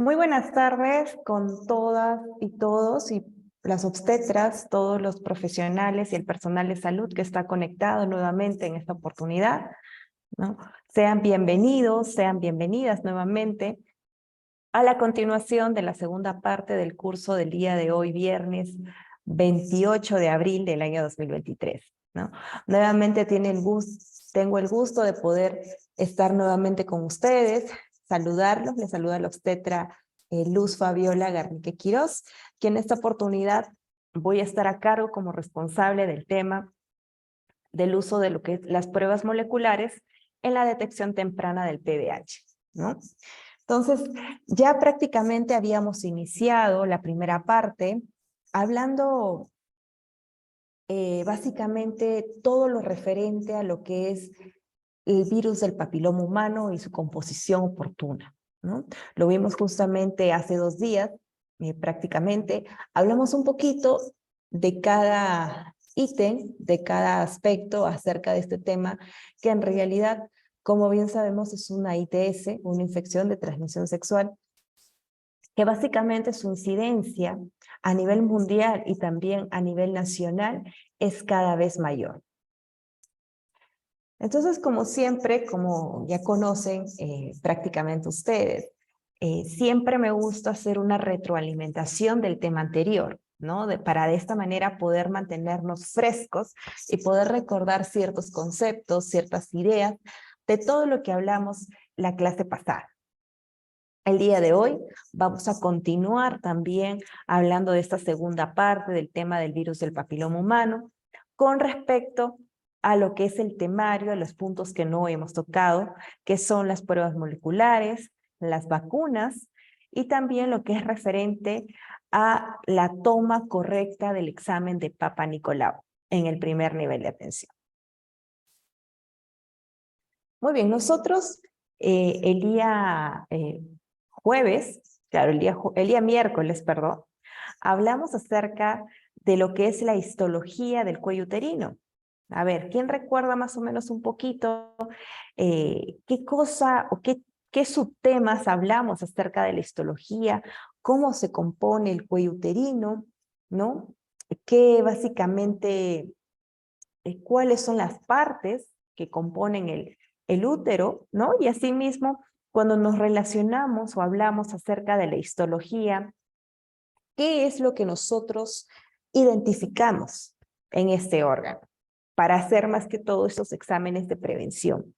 Muy buenas tardes con todas y todos y las obstetras, todos los profesionales y el personal de salud que está conectado nuevamente en esta oportunidad, ¿no? Sean bienvenidos, sean bienvenidas nuevamente a la continuación de la segunda parte del curso del día de hoy, viernes 28 de abril del año 2023, ¿no? Nuevamente tengo el gusto de poder estar nuevamente con ustedes, saludarlos. Les saluda la obstetra Luz Fabiola Garnique Quirós, que en esta oportunidad voy a estar a cargo como responsable del tema del uso de lo que es las pruebas moleculares en la detección temprana del PDH, ¿no? Entonces, ya prácticamente habíamos iniciado la primera parte hablando básicamente todo lo referente a lo que es el virus del papiloma humano y su composición oportuna, ¿no? Lo vimos justamente hace 2 días, prácticamente. Hablamos un poquito de cada ítem, de cada aspecto acerca de este tema, que en realidad, como bien sabemos, es una ITS, una infección de transmisión sexual, que básicamente su incidencia a nivel mundial y también a nivel nacional es cada vez mayor. Entonces, como siempre, como ya conocen prácticamente ustedes, siempre me gusta hacer una retroalimentación del tema anterior, ¿no? Para de esta manera poder mantenernos frescos y poder recordar ciertos conceptos, ciertas ideas de todo lo que hablamos la clase pasada. El día de hoy vamos a continuar también hablando de esta segunda parte del tema del virus del papiloma humano con respecto a lo que es el temario, a los puntos que no hemos tocado, que son las pruebas moleculares, las vacunas y también lo que es referente a la toma correcta del examen de Papa Nicolau en el primer nivel de atención. Muy bien, nosotros el día jueves, claro, el día miércoles, perdón, hablamos acerca de lo que es la histología del cuello uterino. A ver, ¿quién recuerda más o menos un poquito qué cosa o qué subtemas hablamos acerca de la histología, cómo se compone el cuello uterino, ¿no? ¿Qué básicamente, cuáles son las partes que componen el útero, ¿no? Y asimismo, cuando nos relacionamos o hablamos acerca de la histología, ¿qué es lo que nosotros identificamos en este órgano? Para hacer más que todo estos exámenes de prevención,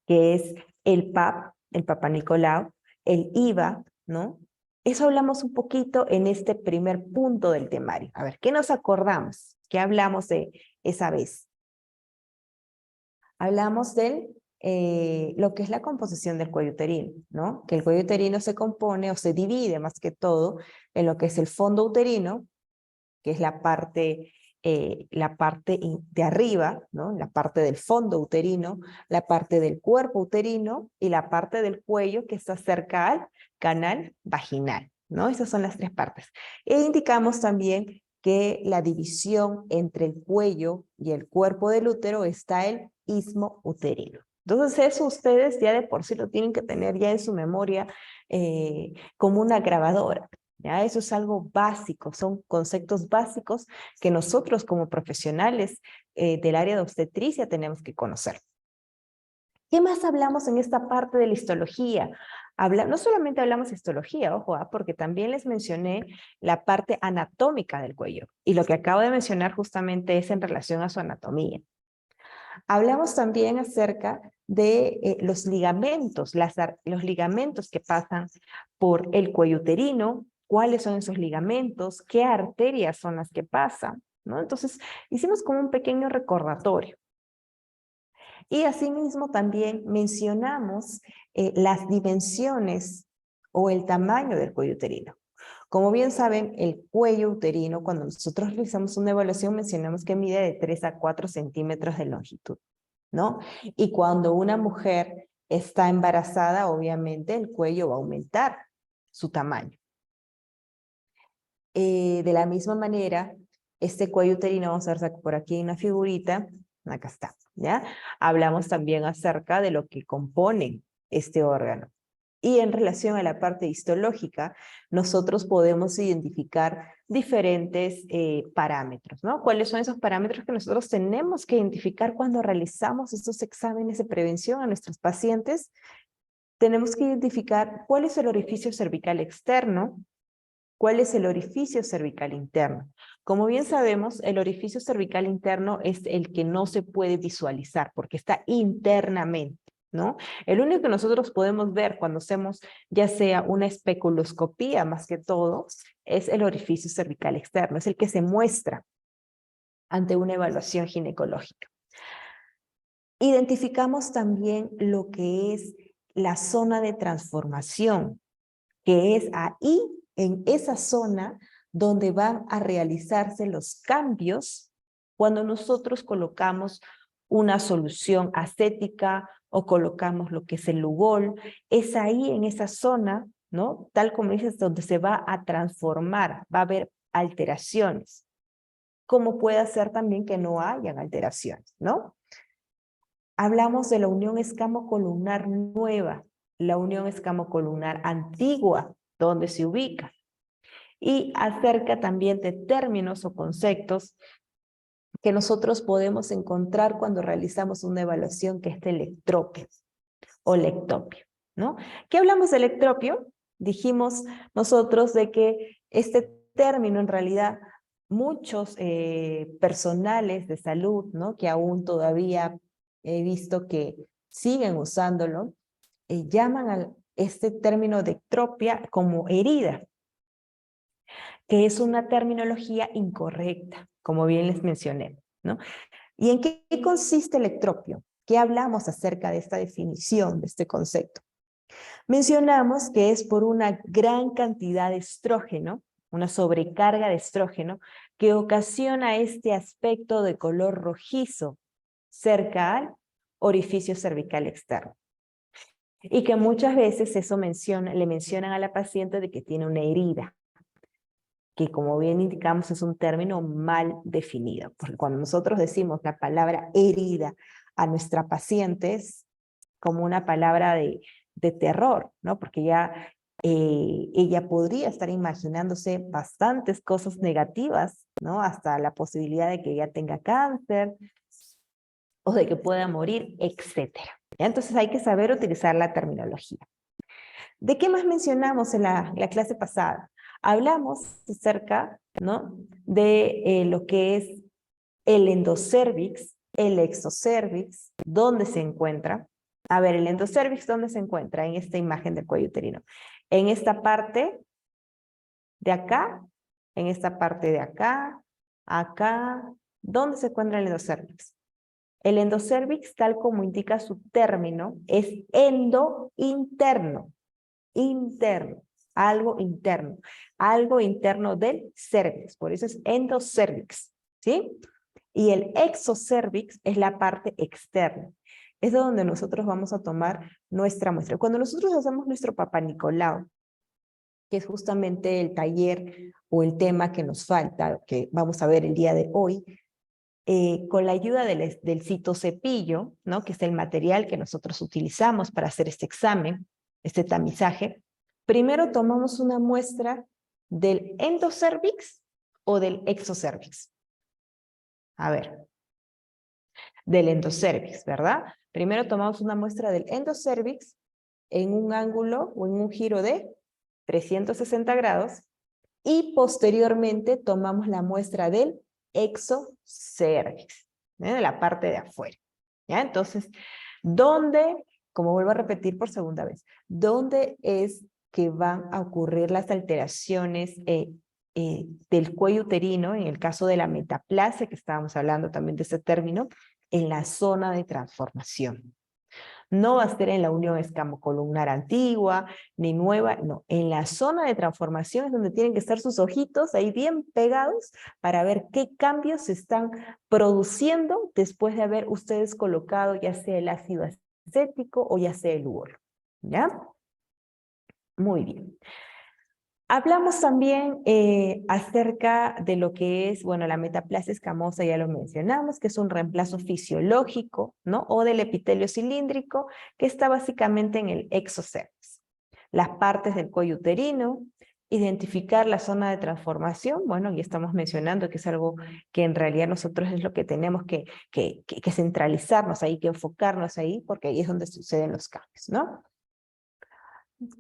que es el PAP, el Papa Nicolau, el IVA, ¿no? Eso hablamos un poquito en este primer punto del temario. A ver, ¿qué nos acordamos? ¿Qué hablamos de esa vez? Hablamos de lo que es la composición del cuello uterino, ¿no? Que el cuello uterino se compone o se divide más que todo en lo que es el fondo uterino, que es la parte de arriba, ¿no? La parte del fondo uterino, la parte del cuerpo uterino y la parte del cuello que está cerca al canal vaginal, ¿no? Esas son las 3 partes. E indicamos también que la división entre el cuello y el cuerpo del útero está el istmo uterino. Entonces eso ustedes ya de por sí lo tienen que tener ya en su memoria como una grabadora. ¿Ya? Eso es algo básico, son conceptos básicos que nosotros como profesionales del área de obstetricia tenemos que conocer. ¿Qué más hablamos en esta parte de la histología? No solamente hablamos de histología, ojo, porque también les mencioné la parte anatómica del cuello. Y lo que acabo de mencionar justamente es en relación a su anatomía. Hablamos también acerca de los ligamentos, los ligamentos que pasan por el cuello uterino, cuáles son esos ligamentos, qué arterias son las que pasan, ¿no? Entonces, hicimos como un pequeño recordatorio. Y asimismo también mencionamos las dimensiones o el tamaño del cuello uterino. Como bien saben, el cuello uterino, cuando nosotros realizamos una evaluación, mencionamos que mide de 3 a 4 centímetros de longitud, ¿no? Y cuando una mujer está embarazada, obviamente el cuello va a aumentar su tamaño. De la misma manera, este cuello uterino, vamos a ver por aquí una figurita, acá está, ¿ya? Hablamos también acerca de lo que compone este órgano. Y en relación a la parte histológica, nosotros podemos identificar diferentes parámetros, ¿no? ¿Cuáles son esos parámetros que nosotros tenemos que identificar cuando realizamos estos exámenes de prevención a nuestros pacientes? Tenemos que identificar cuál es el orificio cervical externo, cuál es el orificio cervical interno. Como bien sabemos, el orificio cervical interno es el que no se puede visualizar porque está internamente, ¿no? El único que nosotros podemos ver cuando hacemos ya sea una especuloscopía más que todo, es el orificio cervical externo, es el que se muestra ante una evaluación ginecológica. Identificamos también lo que es la zona de transformación, que es ahí, en esa zona, donde van a realizarse los cambios cuando nosotros colocamos una solución ascética o colocamos lo que es el Lugol. Es ahí, en esa zona, ¿no? Tal como dices, donde se va a transformar, va a haber alteraciones. Como puede ser también que no hayan alteraciones, ¿no? Hablamos de la unión escamocolumnar nueva, la unión escamocolumnar antigua, donde se ubica. Y acerca también de términos o conceptos que nosotros podemos encontrar cuando realizamos una evaluación, que es de electropio o lectopio, ¿no? ¿Qué hablamos de electropio? Dijimos nosotros de que este término en realidad muchos personales de salud, ¿no? Que aún todavía he visto que siguen usándolo, llaman a este término de ectropia como herida, que es una terminología incorrecta, como bien les mencioné, ¿no? ¿Y en qué consiste el ectropio? ¿Qué hablamos acerca de esta definición, de este concepto? Mencionamos que es por una gran cantidad de estrógeno, una sobrecarga de estrógeno, que ocasiona este aspecto de color rojizo cerca al orificio cervical externo. Y que muchas veces eso le mencionan a la paciente de que tiene una herida, que como bien indicamos es un término mal definido, porque cuando nosotros decimos la palabra herida a nuestra paciente es como una palabra de terror, ¿no? Porque ya ella podría estar imaginándose bastantes cosas negativas, ¿no? Hasta la posibilidad de que ella tenga cáncer o de que pueda morir, etcétera. Entonces hay que saber utilizar la terminología. ¿De qué más mencionamos en la clase pasada? Hablamos acerca, ¿no? de lo que es el endocervix, el exocervix, ¿dónde se encuentra? A ver, el endocervix, ¿dónde se encuentra? En esta imagen del cuello uterino. En esta parte de acá, en esta parte de acá, acá. ¿Dónde se encuentra el endocervix? El endocervix, tal como indica su término, es endo-interno. Interno, algo interno del cervix, por eso es endocervix, ¿sí? Y el exocervix es la parte externa, es donde nosotros vamos a tomar nuestra muestra. Cuando nosotros hacemos nuestro Papá Nicolau, que es justamente el taller o el tema que nos falta, que vamos a ver el día de hoy, con la ayuda del citocepillo, ¿no? Que es el material que nosotros utilizamos para hacer este examen, este tamizaje, primero tomamos una muestra del endocervix o del exocervix. A ver, del endocervix, ¿verdad? Primero tomamos una muestra del endocervix en un ángulo o en un giro de 360 grados y posteriormente tomamos la muestra del exocervix, de la parte de afuera. ¿Ya? Entonces, ¿dónde, como vuelvo a repetir por segunda vez, dónde es que van a ocurrir las alteraciones del cuello uterino, en el caso de la metaplasia, que estábamos hablando también de ese término, en la zona de transformación? No va a ser en la unión escamocolumnar antigua, ni nueva, no. En la zona de transformación es donde tienen que estar sus ojitos ahí bien pegados para ver qué cambios se están produciendo después de haber ustedes colocado ya sea el ácido acético o ya sea el Lugol. ¿Ya? Muy bien. Hablamos también acerca de lo que es, bueno, la metaplasia escamosa, ya lo mencionamos, que es un reemplazo fisiológico, ¿no? O del epitelio cilíndrico, que está básicamente en el exocervix. las partes del cuello uterino, identificar la zona de transformación, bueno, ya estamos mencionando que es algo que en realidad nosotros es lo que tenemos que centralizarnos ahí, que enfocarnos ahí, porque ahí es donde suceden los cambios, ¿no?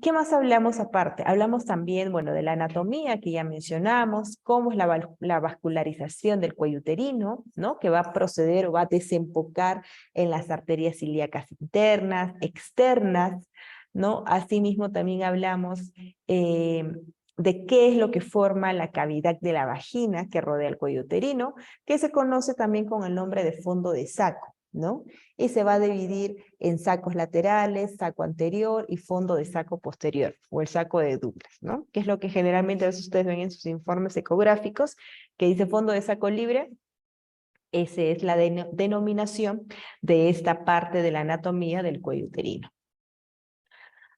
¿Qué más hablamos aparte? Hablamos también, bueno, de la anatomía que ya mencionamos, cómo es la vascularización del cuello uterino, ¿no? Que va a proceder o va a desembocar en las arterias ilíacas internas, externas, ¿no? Asimismo también hablamos de qué es lo que forma la cavidad de la vagina que rodea el cuello uterino, que se conoce también con el nombre de fondo de saco, ¿no? Y se va a dividir en sacos laterales, saco anterior y fondo de saco posterior, o el saco de Douglas, ¿no? Que es lo que generalmente a veces ustedes ven en sus informes ecográficos, que dice fondo de saco libre. Esa es la denominación de esta parte de la anatomía del cuello uterino.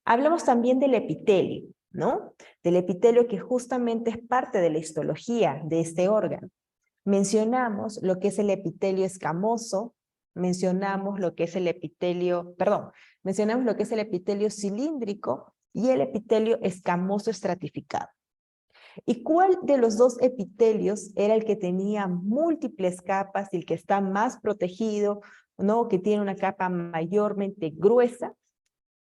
Hablamos también del epitelio, ¿no? Del epitelio que justamente es parte de la histología de este órgano. Mencionamos lo que es el epitelio escamoso, mencionamos lo que es el epitelio, mencionamos lo que es el epitelio cilíndrico y el epitelio escamoso estratificado. ¿Y cuál de los dos epitelios era el que tenía múltiples capas y el que está más protegido, ¿no? Que tiene una capa mayormente gruesa?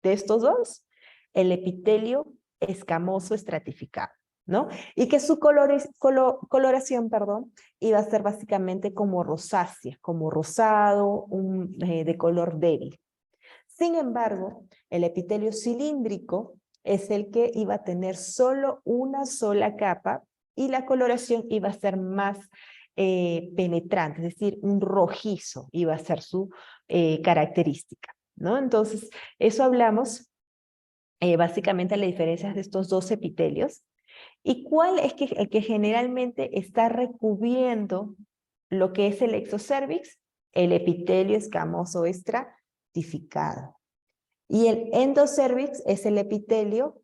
De estos dos, el epitelio escamoso estratificado, ¿no? Y que su coloración, iba a ser básicamente como rosácea, como rosado, de color débil. Sin embargo, el epitelio cilíndrico es el que iba a tener solo una sola capa y la coloración iba a ser más penetrante, es decir, un rojizo iba a ser su característica, ¿no? Entonces, eso hablamos básicamente de las diferencias de estos dos epitelios. ¿Y cuál es el que generalmente está recubriendo lo que es el exocervix? El epitelio escamoso estratificado. Y el endocervix es el epitelio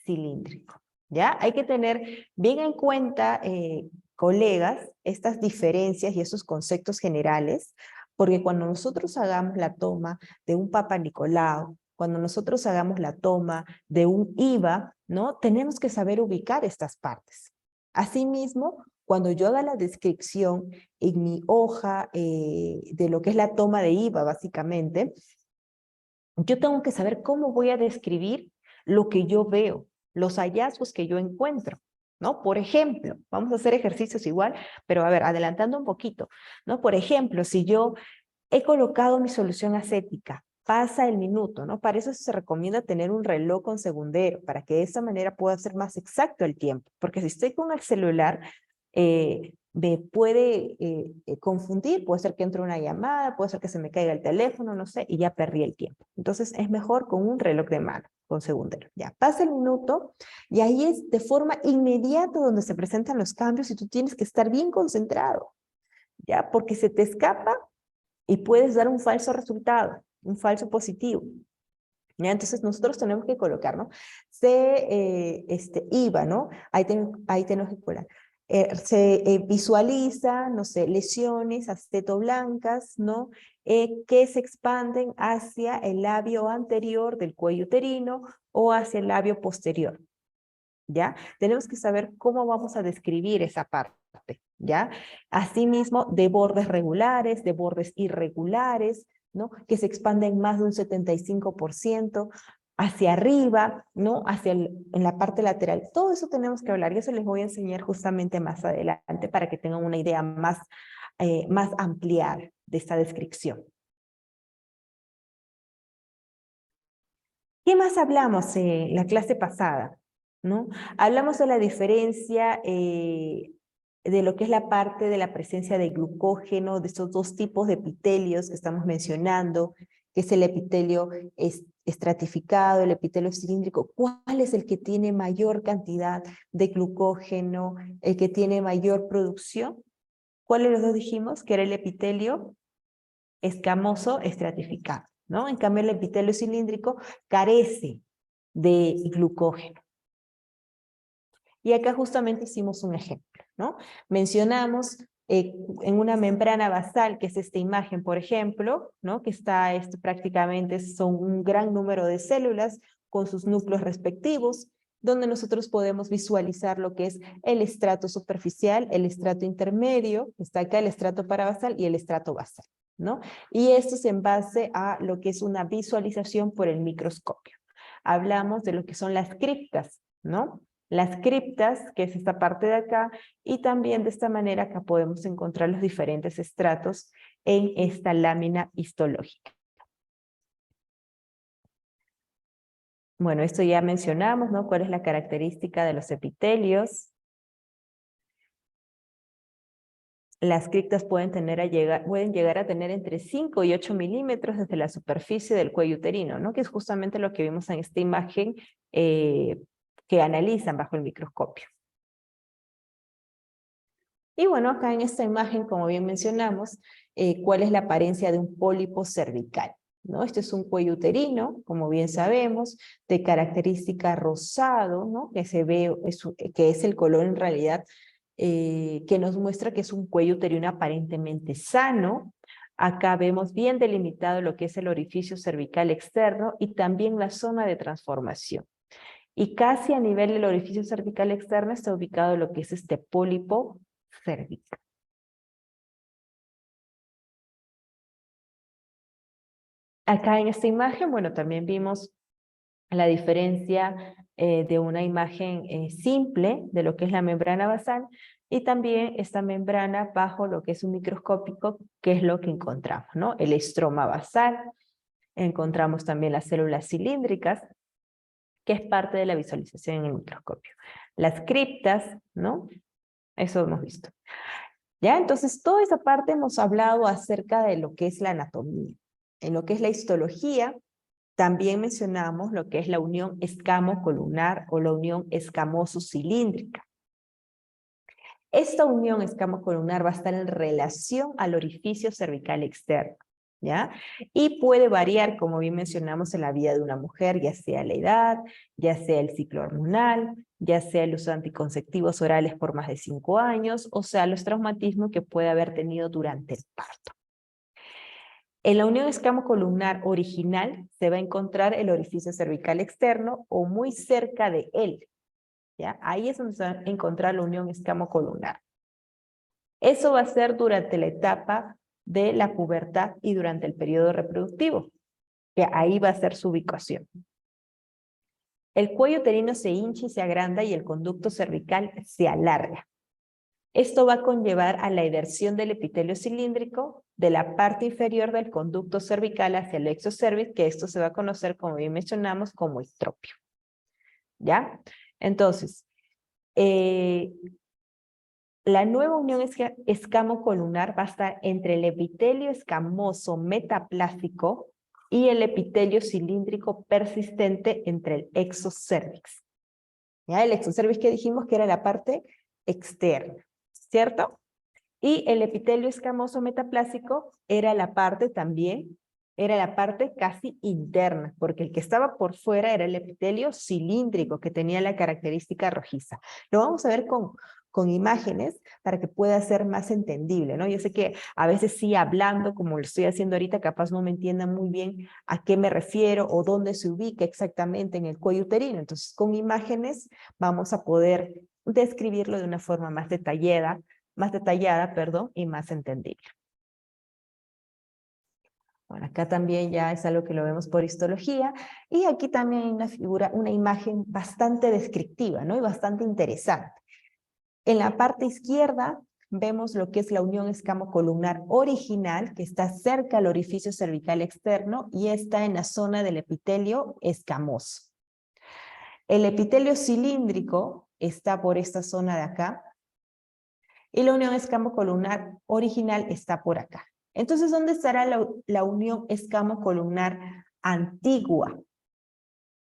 cilíndrico, ¿ya? Hay que tener bien en cuenta, colegas, estas diferencias y esos conceptos generales, porque cuando nosotros hagamos la toma de un Papa Nicolau, cuando nosotros hagamos la toma de un IVA, ¿no? Tenemos que saber ubicar estas partes. Asimismo, cuando yo haga la descripción en mi hoja de lo que es la toma de IVA, básicamente, yo tengo que saber cómo voy a describir lo que yo veo, los hallazgos que yo encuentro, ¿no? Por ejemplo, vamos a hacer ejercicios igual, pero a ver, adelantando un poquito, ¿no? Por ejemplo, si yo he colocado mi solución acética, pasa el minuto, ¿no? Para eso se recomienda tener un reloj con segundero, para que de esa manera pueda ser más exacto el tiempo, porque si estoy con el celular, me puede confundir, puede ser que entre una llamada, puede ser que se me caiga el teléfono, no sé, y ya perdí el tiempo. Entonces es mejor con un reloj de mano, con segundero. Ya pasa el minuto y ahí es de forma inmediata donde se presentan los cambios y tú tienes que estar bien concentrado, ¿ya? Porque se te escapa y puedes dar un falso resultado, un falso positivo. ¿Ya? Entonces nosotros tenemos que colocar, ¿no? IVA, ¿no? Ahí tenemos que colocar. Se visualiza, no sé, lesiones acetoblancas, ¿no? Que se expanden hacia el labio anterior del cuello uterino o hacia el labio posterior, ¿ya? Tenemos que saber cómo vamos a describir esa parte, ¿ya? Asimismo, de bordes regulares, de bordes irregulares, ¿no? Que se expanden más de un 75% hacia arriba, ¿no? En la parte lateral. Todo eso tenemos que hablar y eso les voy a enseñar justamente más adelante para que tengan una idea más ampliada de esta descripción. ¿Qué más hablamos en la clase pasada? ¿No? Hablamos de la diferencia de lo que es la parte de la presencia de glucógeno, de estos dos tipos de epitelios que estamos mencionando, que es el epitelio estratificado, el epitelio cilíndrico. ¿Cuál es el que tiene mayor cantidad de glucógeno, el que tiene mayor producción? ¿Cuál de los dos dijimos? Que era el epitelio escamoso estratificado, ¿no? En cambio, el epitelio cilíndrico carece de glucógeno. Y acá justamente hicimos un ejemplo, ¿no? Mencionamos en una membrana basal, que es esta imagen, por ejemplo, ¿no? Que está prácticamente, son un gran número de células con sus núcleos respectivos, donde nosotros podemos visualizar lo que es el estrato superficial, el estrato intermedio, está acá el estrato parabasal y el estrato basal, ¿no? Y esto es en base a lo que es una visualización por el microscopio. Hablamos de lo que son las criptas, ¿no? Las criptas, que es esta parte de acá, y también de esta manera acá podemos encontrar los diferentes estratos en esta lámina histológica. Bueno, esto ya mencionamos, ¿no? ¿Cuál es la característica de los epitelios? Las criptas pueden llegar a tener entre 5 y 8 milímetros desde la superficie del cuello uterino, ¿no? Que es justamente lo que vimos en esta imagen que analizan bajo el microscopio. Y bueno, acá en esta imagen, como bien mencionamos, ¿cuál es la apariencia de un pólipo cervical? ¿No? Este es un cuello uterino, como bien sabemos, de característica rosado, ¿no? Que se ve, que es el color en realidad que nos muestra que es un cuello uterino aparentemente sano. Acá vemos bien delimitado lo que es el orificio cervical externo y también la zona de transformación. Y casi a nivel del orificio cervical externo está ubicado lo que es este pólipo cervical. Acá en esta imagen, bueno, también vimos la diferencia de una imagen simple de lo que es la membrana basal y también esta membrana bajo lo que es un microscópico, que es lo que encontramos, ¿no? El estroma basal, encontramos también las células cilíndricas, que es parte de la visualización en el microscopio. Las criptas, ¿no? Eso hemos visto. ¿Ya? Entonces, toda esa parte hemos hablado acerca de lo que es la anatomía. En lo que es la histología, también mencionamos lo que es la unión escamo-columnar o la unión escamoso-cilíndrica. Esta unión escamo-columnar va a estar en relación al orificio cervical externo, ¿ya? Y puede variar, como bien mencionamos, en la vida de una mujer, ya sea la edad, ya sea el ciclo hormonal, ya sea el uso de anticonceptivos orales por más de 5 años, o sea, los traumatismos que puede haber tenido durante el parto. En la unión escamo-columnar original se va a encontrar el orificio cervical externo o muy cerca de él, ¿ya? Ahí es donde se va a encontrar la unión escamo-columnar. Eso va a ser durante la etapa de la pubertad y durante el periodo reproductivo, que ahí va a ser su ubicación. El cuello uterino se hincha y se agranda y el conducto cervical se alarga. Esto va a conllevar a la eversión del epitelio cilíndrico de la parte inferior del conducto cervical hacia el exocervix, que esto se va a conocer, como bien mencionamos, como estropio. ¿Ya? Entonces, la nueva unión escamo-columnar va a estar entre el epitelio escamoso metaplásico y el epitelio cilíndrico persistente entre el exocervix. ¿Ya? El exocervix que dijimos que era la parte externa, ¿cierto? Y el epitelio escamoso metaplásico era la parte también, era la parte casi interna, porque el que estaba por fuera era el epitelio cilíndrico, que tenía la característica rojiza. Lo vamos a ver con imágenes para que pueda ser más entendible, ¿no? Yo sé que a veces sí hablando, como lo estoy haciendo ahorita, capaz no me entiendan muy bien a qué me refiero o dónde se ubica exactamente en el cuello uterino. Entonces, con imágenes vamos a poder describirlo de una forma más detallada, y más entendible. Bueno, acá también ya es algo que lo vemos por histología, y aquí también hay una figura, una imagen bastante descriptiva, ¿no? Y bastante interesante. En la parte izquierda vemos lo que es la unión escamo-columnar original, que está cerca al orificio cervical externo y está en la zona del epitelio escamoso. El epitelio cilíndrico está por esta zona de acá, y la unión escamo-columnar original está por acá. Entonces, ¿dónde estará la unión escamo-columnar antigua?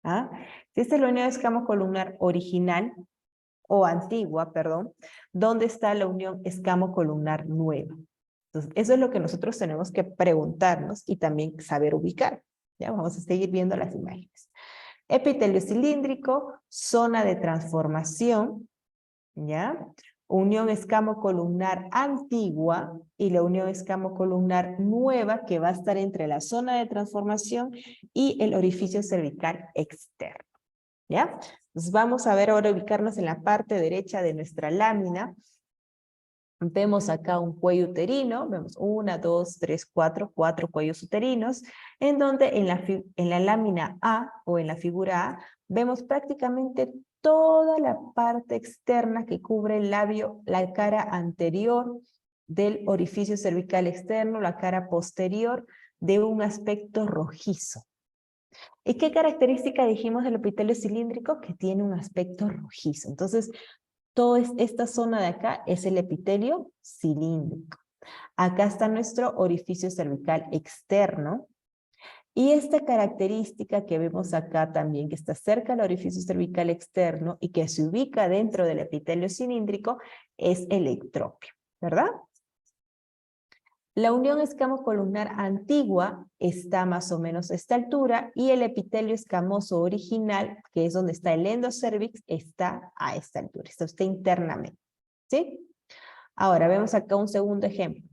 ¿Ah? Si esta es la unión escamo-columnar original, o antigua, perdón, ¿dónde está la unión escamo-columnar nueva? Entonces, eso es lo que nosotros tenemos que preguntarnos y también saber ubicar. ¿Ya? Vamos a seguir viendo las imágenes. Epitelio cilíndrico, zona de transformación, ¿ya? unión escamocolumnar antigua y la unión escamocolumnar nueva que va a estar entre la zona de transformación y el orificio cervical externo. ¿Ya? Entonces vamos a ver ahora ubicarnos en la parte derecha de nuestra lámina. Vemos acá un cuello uterino, vemos 1, 2, 3, 4 cuellos uterinos, en donde en la lámina A o en la figura A, vemos prácticamente toda la parte externa que cubre el labio, la cara anterior del orificio cervical externo, la cara posterior de un aspecto rojizo. ¿Y qué característica dijimos del epitelio cilíndrico? Que tiene un aspecto rojizo. Entonces, toda esta zona de acá es el epitelio cilíndrico. Acá está nuestro orificio cervical externo. Y esta característica que vemos acá también, que está cerca del orificio cervical externo y que se ubica dentro del epitelio cilíndrico, es el ectropio, ¿verdad? La unión escamocolumnar antigua está más o menos a esta altura y el epitelio escamoso original, que es donde está el endocervix, está a esta altura, está usted internamente, ¿sí? Ahora vemos acá un segundo ejemplo.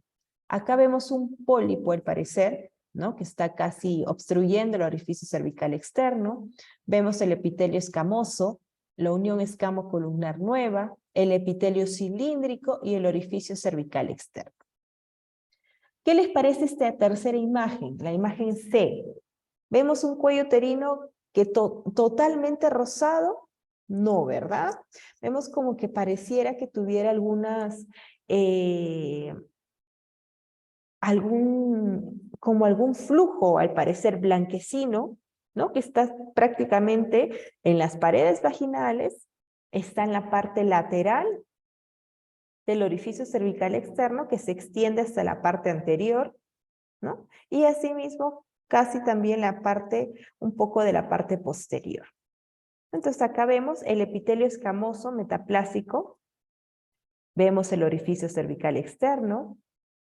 Acá vemos un pólipo, al parecer, ¿no? Que está casi obstruyendo el orificio cervical externo. Vemos el epitelio escamoso, la unión escamocolumnar nueva, el epitelio cilíndrico y el orificio cervical externo. ¿Qué les parece esta tercera imagen? La imagen C. Vemos un cuello uterino que totalmente rosado, no, ¿verdad? Vemos como que pareciera que tuviera como algún flujo, al parecer blanquecino, ¿no? Que está prácticamente en las paredes vaginales, está en la parte lateral del orificio cervical externo que se extiende hasta la parte anterior, ¿no? Y asimismo, casi también un poco de la parte posterior. Entonces acá vemos el epitelio escamoso metaplásico, vemos el orificio cervical externo,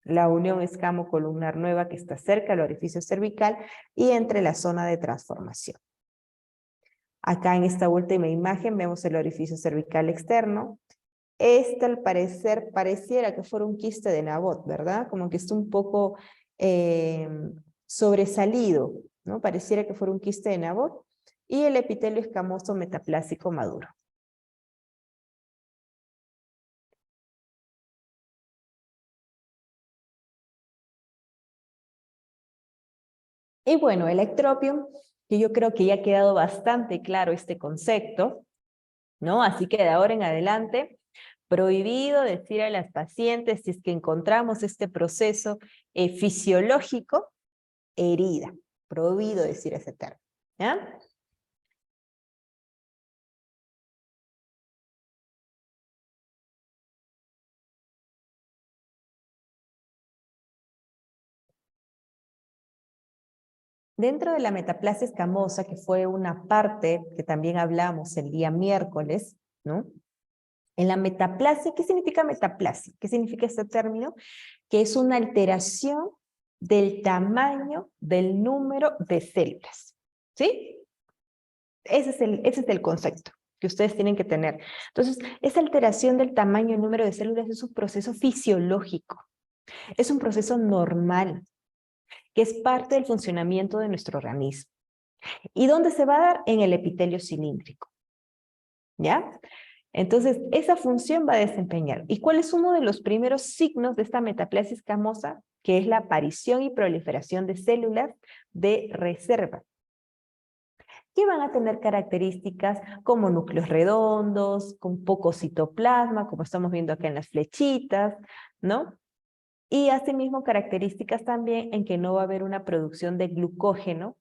la unión escamocolumnar nueva que está cerca del orificio cervical y entre la zona de transformación. Acá en esta última imagen vemos el orificio cervical externo. Este al parecer pareciera que fuera un quiste de Nabot, ¿verdad? Como que está un poco sobresalido, ¿no? Pareciera que fuera un quiste de Nabot. Y el epitelio escamoso metaplásico maduro. Y bueno, el ectropio, que yo creo que ya ha quedado bastante claro este concepto, ¿no? Así que de ahora en adelante, prohibido decir a las pacientes si es que encontramos este proceso fisiológico, herida. Prohibido decir ese término, ¿ya? Dentro de la metaplasia escamosa, que fue una parte que también hablamos el día miércoles, ¿no? En la metaplasia, ¿qué significa metaplasia? ¿Qué significa este término? Que es una alteración del tamaño del número de células, ¿sí? Ese es el concepto que ustedes tienen que tener. Entonces, esa alteración del tamaño y número de células es un proceso fisiológico, es un proceso normal, que es parte del funcionamiento de nuestro organismo. ¿Y dónde se va a dar? En el epitelio cilíndrico, ¿ya? Entonces, esa función va a desempeñar. ¿Y cuál es uno de los primeros signos de esta metaplasia escamosa? Que es la aparición y proliferación de células de reserva, que van a tener características como núcleos redondos, con poco citoplasma, como estamos viendo acá en las flechitas, ¿no? Y asimismo características también en que no va a haber una producción de glucógeno.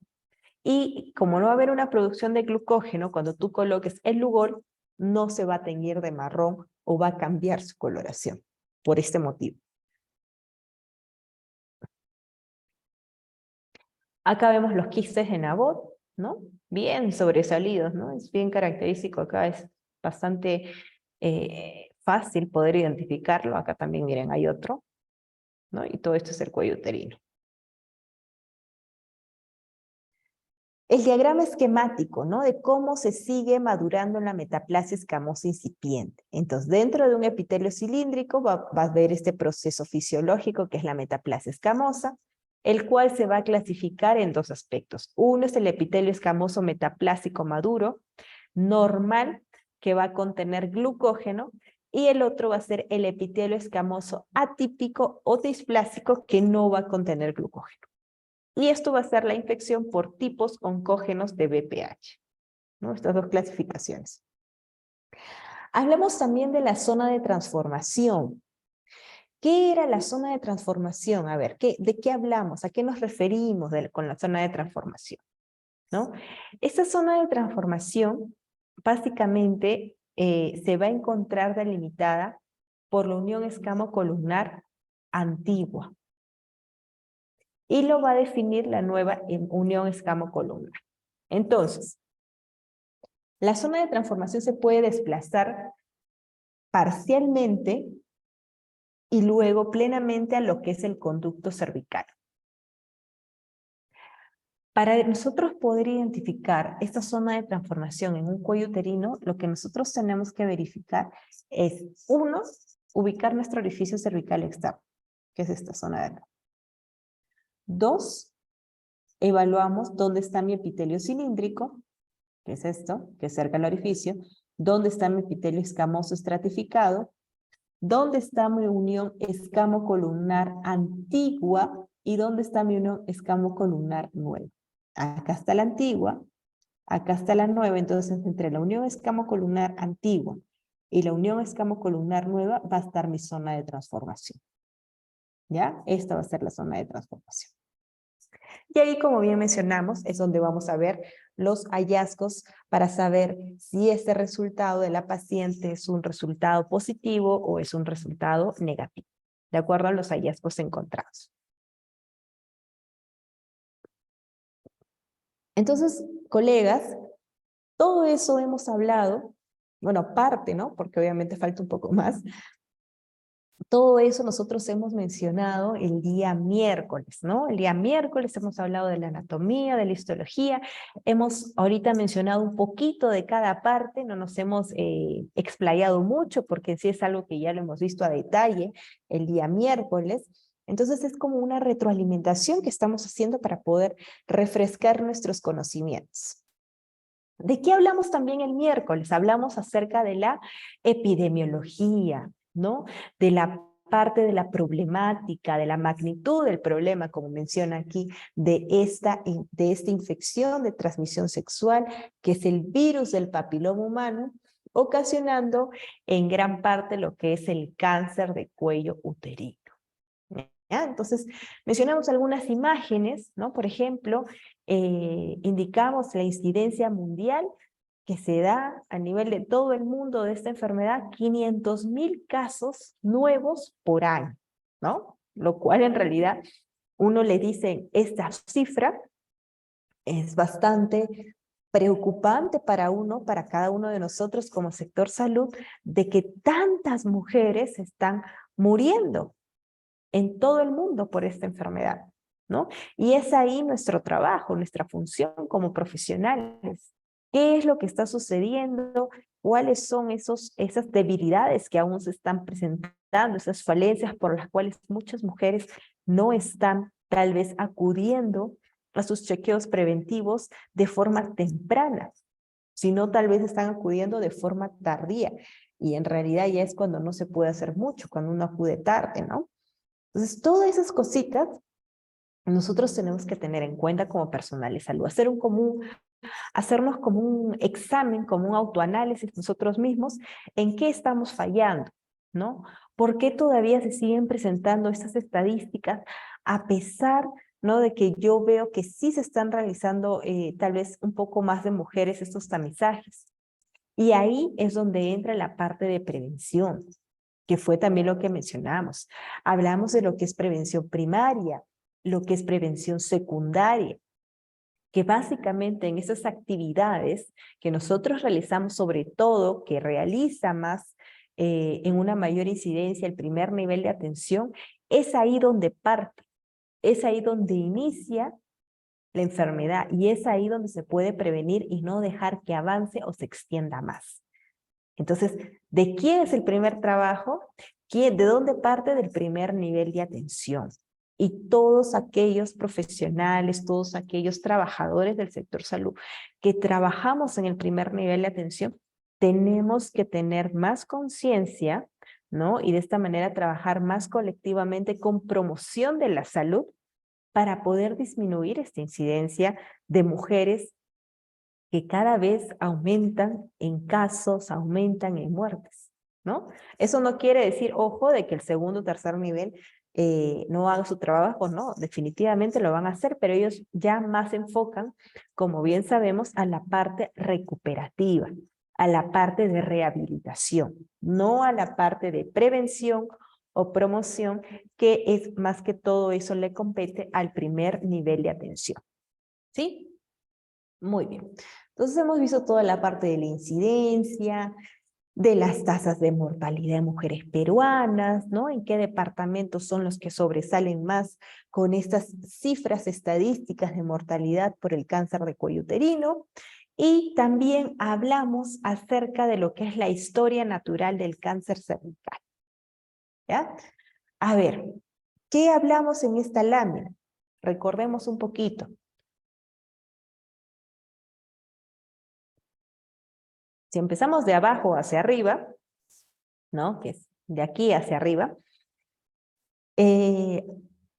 Y como no va a haber una producción de glucógeno, cuando tú coloques el Lugol, no se va a teñir de marrón o va a cambiar su coloración, por este motivo. Acá vemos los quistes de Nabot, ¿no? Bien sobresalidos, ¿no? Es bien característico acá, es bastante fácil poder identificarlo. Acá también, miren, hay otro, ¿no? Y todo esto es el cuello uterino. el diagrama esquemático, ¿no? De cómo se sigue madurando en la metaplasia escamosa incipiente. Entonces, dentro de un epitelio cilíndrico va a ver este proceso fisiológico que es la metaplasia escamosa, el cual se va a clasificar en dos aspectos. Uno es el epitelio escamoso metaplásico maduro, normal, que va a contener glucógeno, y el otro va a ser el epitelio escamoso atípico o displásico que no va a contener glucógeno. Y esto va a ser la infección por tipos oncógenos de BPH, ¿no? Estas dos clasificaciones. Hablamos también de la zona de transformación. ¿Qué era la zona de transformación? A ver, ¿de qué hablamos? ¿A qué nos referimos con la zona de transformación? ¿No? Esta zona de transformación básicamente se va a encontrar delimitada por la unión escamo-columnar antigua. Y lo va a definir la nueva unión escamo-columnar. Entonces, la zona de transformación se puede desplazar parcialmente y luego plenamente a lo que es el conducto cervical. Para nosotros poder identificar esta zona de transformación en un cuello uterino, lo que nosotros tenemos que verificar es, uno, ubicar nuestro orificio cervical externo, que es esta zona de acá. Dos, evaluamos dónde está mi epitelio cilíndrico, que es esto, que es cerca del orificio, dónde está mi epitelio escamoso estratificado, dónde está mi unión escamo-columnar antigua y dónde está mi unión escamo-columnar nueva. Acá está la antigua, acá está la nueva, entonces entre la unión escamo-columnar antigua y la unión escamo-columnar nueva va a estar mi zona de transformación. ¿Ya? Esta va a ser la zona de transformación. Y ahí, como bien mencionamos, es donde vamos a ver los hallazgos para saber si este resultado de la paciente es un resultado positivo o es un resultado negativo, de acuerdo a los hallazgos encontrados. Entonces, colegas, todo eso hemos hablado, bueno, parte, ¿no? Porque obviamente falta un poco más. Todo eso nosotros hemos mencionado el día miércoles, ¿no? El día miércoles hemos hablado de la anatomía, de la histología, hemos ahorita mencionado un poquito de cada parte, no nos hemos explayado mucho porque sí es algo que ya lo hemos visto a detalle el día miércoles. Entonces es como una retroalimentación que estamos haciendo para poder refrescar nuestros conocimientos. ¿De qué hablamos también el miércoles? Hablamos acerca de la epidemiología, ¿no? De la parte de la problemática, de la magnitud del problema, como menciona aquí, de esta infección de transmisión sexual, que es el virus del papiloma humano, ocasionando en gran parte lo que es el cáncer de cuello uterino. ¿Ya? Entonces, mencionamos algunas imágenes, ¿no? Por ejemplo, indicamos la incidencia mundial que se da a nivel de todo el mundo de esta enfermedad, 500,000 casos nuevos por año, ¿no? Lo cual en realidad uno le dice, esta cifra es bastante preocupante para uno, para cada uno de nosotros como sector salud, de que tantas mujeres están muriendo en todo el mundo por esta enfermedad, ¿no? Y es ahí nuestro trabajo, nuestra función como profesionales. ¿Qué es lo que está sucediendo? ¿Cuáles son esas debilidades que aún se están presentando, esas falencias por las cuales muchas mujeres no están tal vez acudiendo a sus chequeos preventivos de forma temprana, sino tal vez están acudiendo de forma tardía? Y en realidad ya es cuando no se puede hacer mucho, cuando uno acude tarde, ¿no? Entonces, todas esas cositas nosotros tenemos que tener en cuenta como personal de salud, hacernos como un examen, como un autoanálisis nosotros mismos, en qué estamos fallando, ¿no? ¿Por qué todavía se siguen presentando estas estadísticas a pesar, ¿no? de que yo veo que sí se están realizando tal vez un poco más de mujeres estos tamizajes? Y ahí es donde entra la parte de prevención, que fue también lo que mencionamos. Hablamos de lo que es prevención primaria, lo que es prevención secundaria, que básicamente en esas actividades que nosotros realizamos, sobre todo, que realiza más en una mayor incidencia el primer nivel de atención, es ahí donde parte, es ahí donde inicia la enfermedad, y es ahí donde se puede prevenir y no dejar que avance o se extienda más. Entonces, ¿de quién es el primer trabajo? ¿De dónde parte? Del primer nivel de atención? Y todos aquellos profesionales, todos aquellos trabajadores del sector salud que trabajamos en el primer nivel de atención, tenemos que tener más conciencia, ¿no? Y de esta manera trabajar más colectivamente con promoción de la salud para poder disminuir esta incidencia de mujeres que cada vez aumentan en casos, aumentan en muertes, ¿no? Eso no quiere decir, ojo, de que el segundo o tercer nivel no haga su trabajo, no, definitivamente lo van a hacer, pero ellos ya más se enfocan, como bien sabemos, a la parte recuperativa, a la parte de rehabilitación, no a la parte de prevención o promoción, que es más que todo eso le compete al primer nivel de atención. ¿Sí? Muy bien. Entonces hemos visto toda la parte de la incidencia, de las tasas de mortalidad de mujeres peruanas, ¿no? En qué departamentos son los que sobresalen más con estas cifras estadísticas de mortalidad por el cáncer de cuello uterino. Y también hablamos acerca de lo que es la historia natural del cáncer cervical. ¿Ya? A ver, ¿qué hablamos en esta lámina? Recordemos un poquito. Si empezamos de abajo hacia arriba, ¿no? Que es de aquí hacia arriba,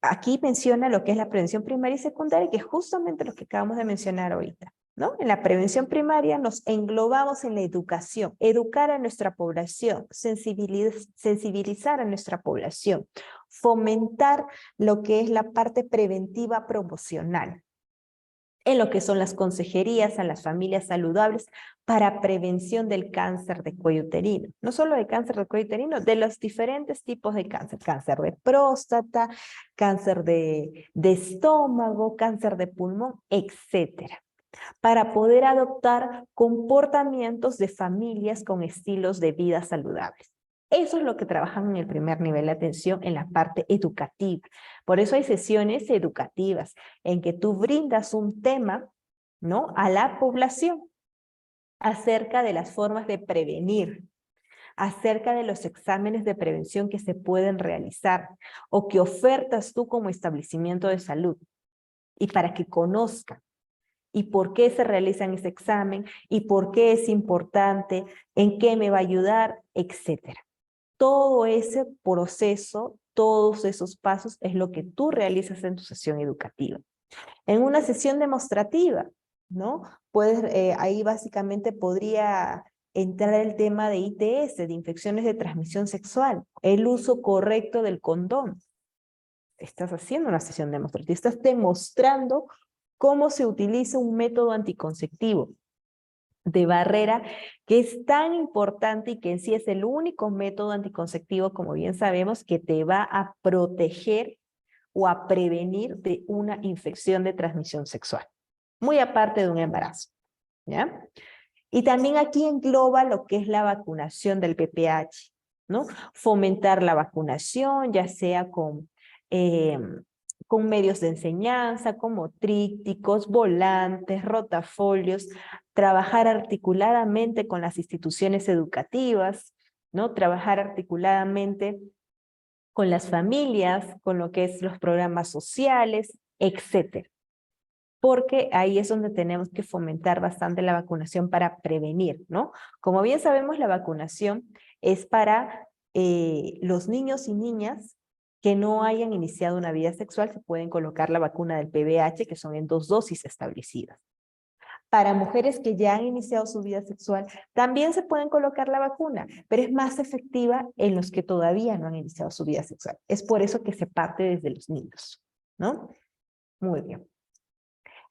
aquí menciona lo que es la prevención primaria y secundaria, que es justamente lo que acabamos de mencionar ahorita, ¿no? En la prevención primaria nos englobamos en la educación, educar a nuestra población, sensibilizar a nuestra población, fomentar lo que es la parte preventiva promocional, en lo que son las consejerías a las familias saludables para prevención del cáncer de cuello uterino. No solo de cáncer de cuello uterino, de los diferentes tipos de cáncer. Cáncer de próstata, cáncer de estómago, cáncer de pulmón, etcétera. Para poder adoptar comportamientos de familias con estilos de vida saludables. Eso es lo que trabajan en el primer nivel de atención en la parte educativa. Por eso hay sesiones educativas en que tú brindas un tema, ¿no?, a la población acerca de las formas de prevenir, acerca de los exámenes de prevención que se pueden realizar o que ofertas tú como establecimiento de salud, y para que conozcan y por qué se realizan ese examen y por qué es importante, en qué me va a ayudar, etcétera. Todo ese proceso, todos esos pasos es lo que tú realizas en tu sesión educativa. En una sesión demostrativa, ¿no? Ahí básicamente podría entrar el tema de ITS, de infecciones de transmisión sexual, el uso correcto del condón. Estás haciendo una sesión demostrativa, estás demostrando cómo se utiliza un método anticonceptivo de barrera que es tan importante y que en sí es el único método anticonceptivo, como bien sabemos, que te va a proteger o a prevenir de una infección de transmisión sexual, muy aparte de un embarazo, ¿ya? Y también aquí engloba lo que es la vacunación del VPH, ¿no? Fomentar la vacunación, ya sea con medios de enseñanza, como trípticos, volantes, rotafolios, trabajar articuladamente con las instituciones educativas, ¿no? Trabajar articuladamente con las familias, con lo que es los programas sociales, etcétera. Porque ahí es donde tenemos que fomentar bastante la vacunación para prevenir, ¿no? Como bien sabemos, la vacunación es para los niños y niñas que no hayan iniciado una vida sexual, se pueden colocar la vacuna del VPH, que son en 2 dosis establecidas. Para mujeres que ya han iniciado su vida sexual, también se pueden colocar la vacuna, pero es más efectiva en los que todavía no han iniciado su vida sexual. Es por eso que se parte desde los niños, ¿no? Muy bien.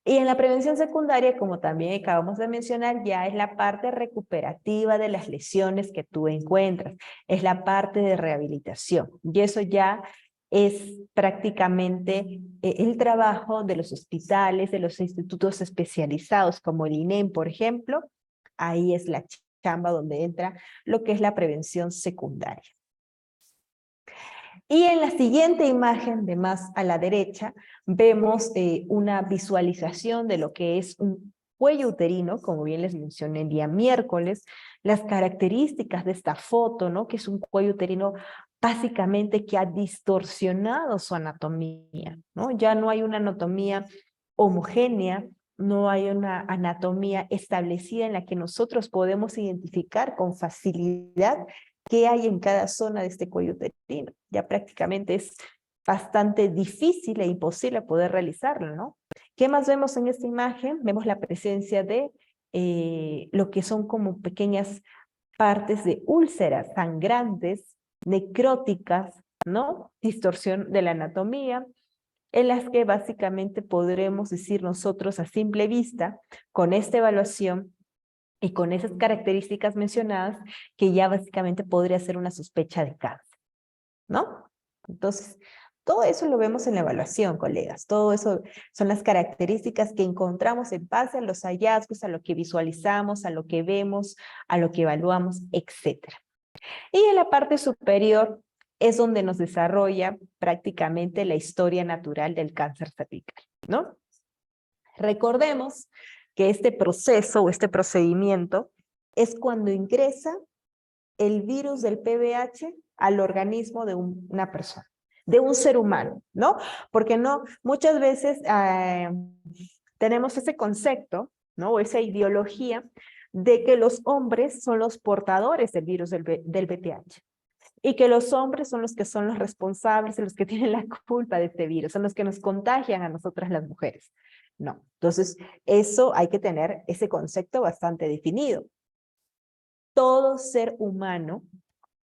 Y en la prevención secundaria, como también acabamos de mencionar, ya es la parte recuperativa de las lesiones que tú encuentras, es la parte de rehabilitación. Y eso ya es prácticamente el trabajo de los hospitales, de los institutos especializados, como el INEM, por ejemplo. Ahí es la chamba donde entra lo que es la prevención secundaria. Y en la siguiente imagen, de más a la derecha, vemos una visualización de lo que es un cuello uterino, como bien les mencioné el día miércoles, las características de esta foto, ¿no? Que es un cuello uterino básicamente que ha distorsionado su anatomía, ¿no? Ya no hay una anatomía homogénea, no hay una anatomía establecida en la que nosotros podemos identificar con facilidad qué hay en cada zona de este cuello uterino. Ya prácticamente es bastante difícil e imposible poder realizarlo, ¿no? ¿Qué más vemos en esta imagen? Vemos la presencia de lo que son como pequeñas partes de úlceras sangrantes, necróticas, ¿no? Distorsión de la anatomía, en las que básicamente podremos decir nosotros a simple vista, con esta evaluación y con esas características mencionadas, que ya básicamente podría ser una sospecha de cáncer, ¿no? Entonces, todo eso lo vemos en la evaluación, colegas. Todo eso son las características que encontramos en base a los hallazgos, a lo que visualizamos, a lo que vemos, a lo que evaluamos, etcétera. Y en la parte superior es donde nos desarrolla prácticamente la historia natural del cáncer cervical, ¿no? Recordemos que este proceso o este procedimiento es cuando ingresa el virus del PBH al organismo de una persona, de un ser humano, ¿no? Porque no, muchas veces tenemos ese concepto, ¿no? O esa ideología de que los hombres son los portadores del virus del BPH y que los hombres son los responsables, los que tienen la culpa de este virus, son los que nos contagian a nosotras las mujeres. No, entonces eso hay que tener ese concepto bastante definido. Todo ser humano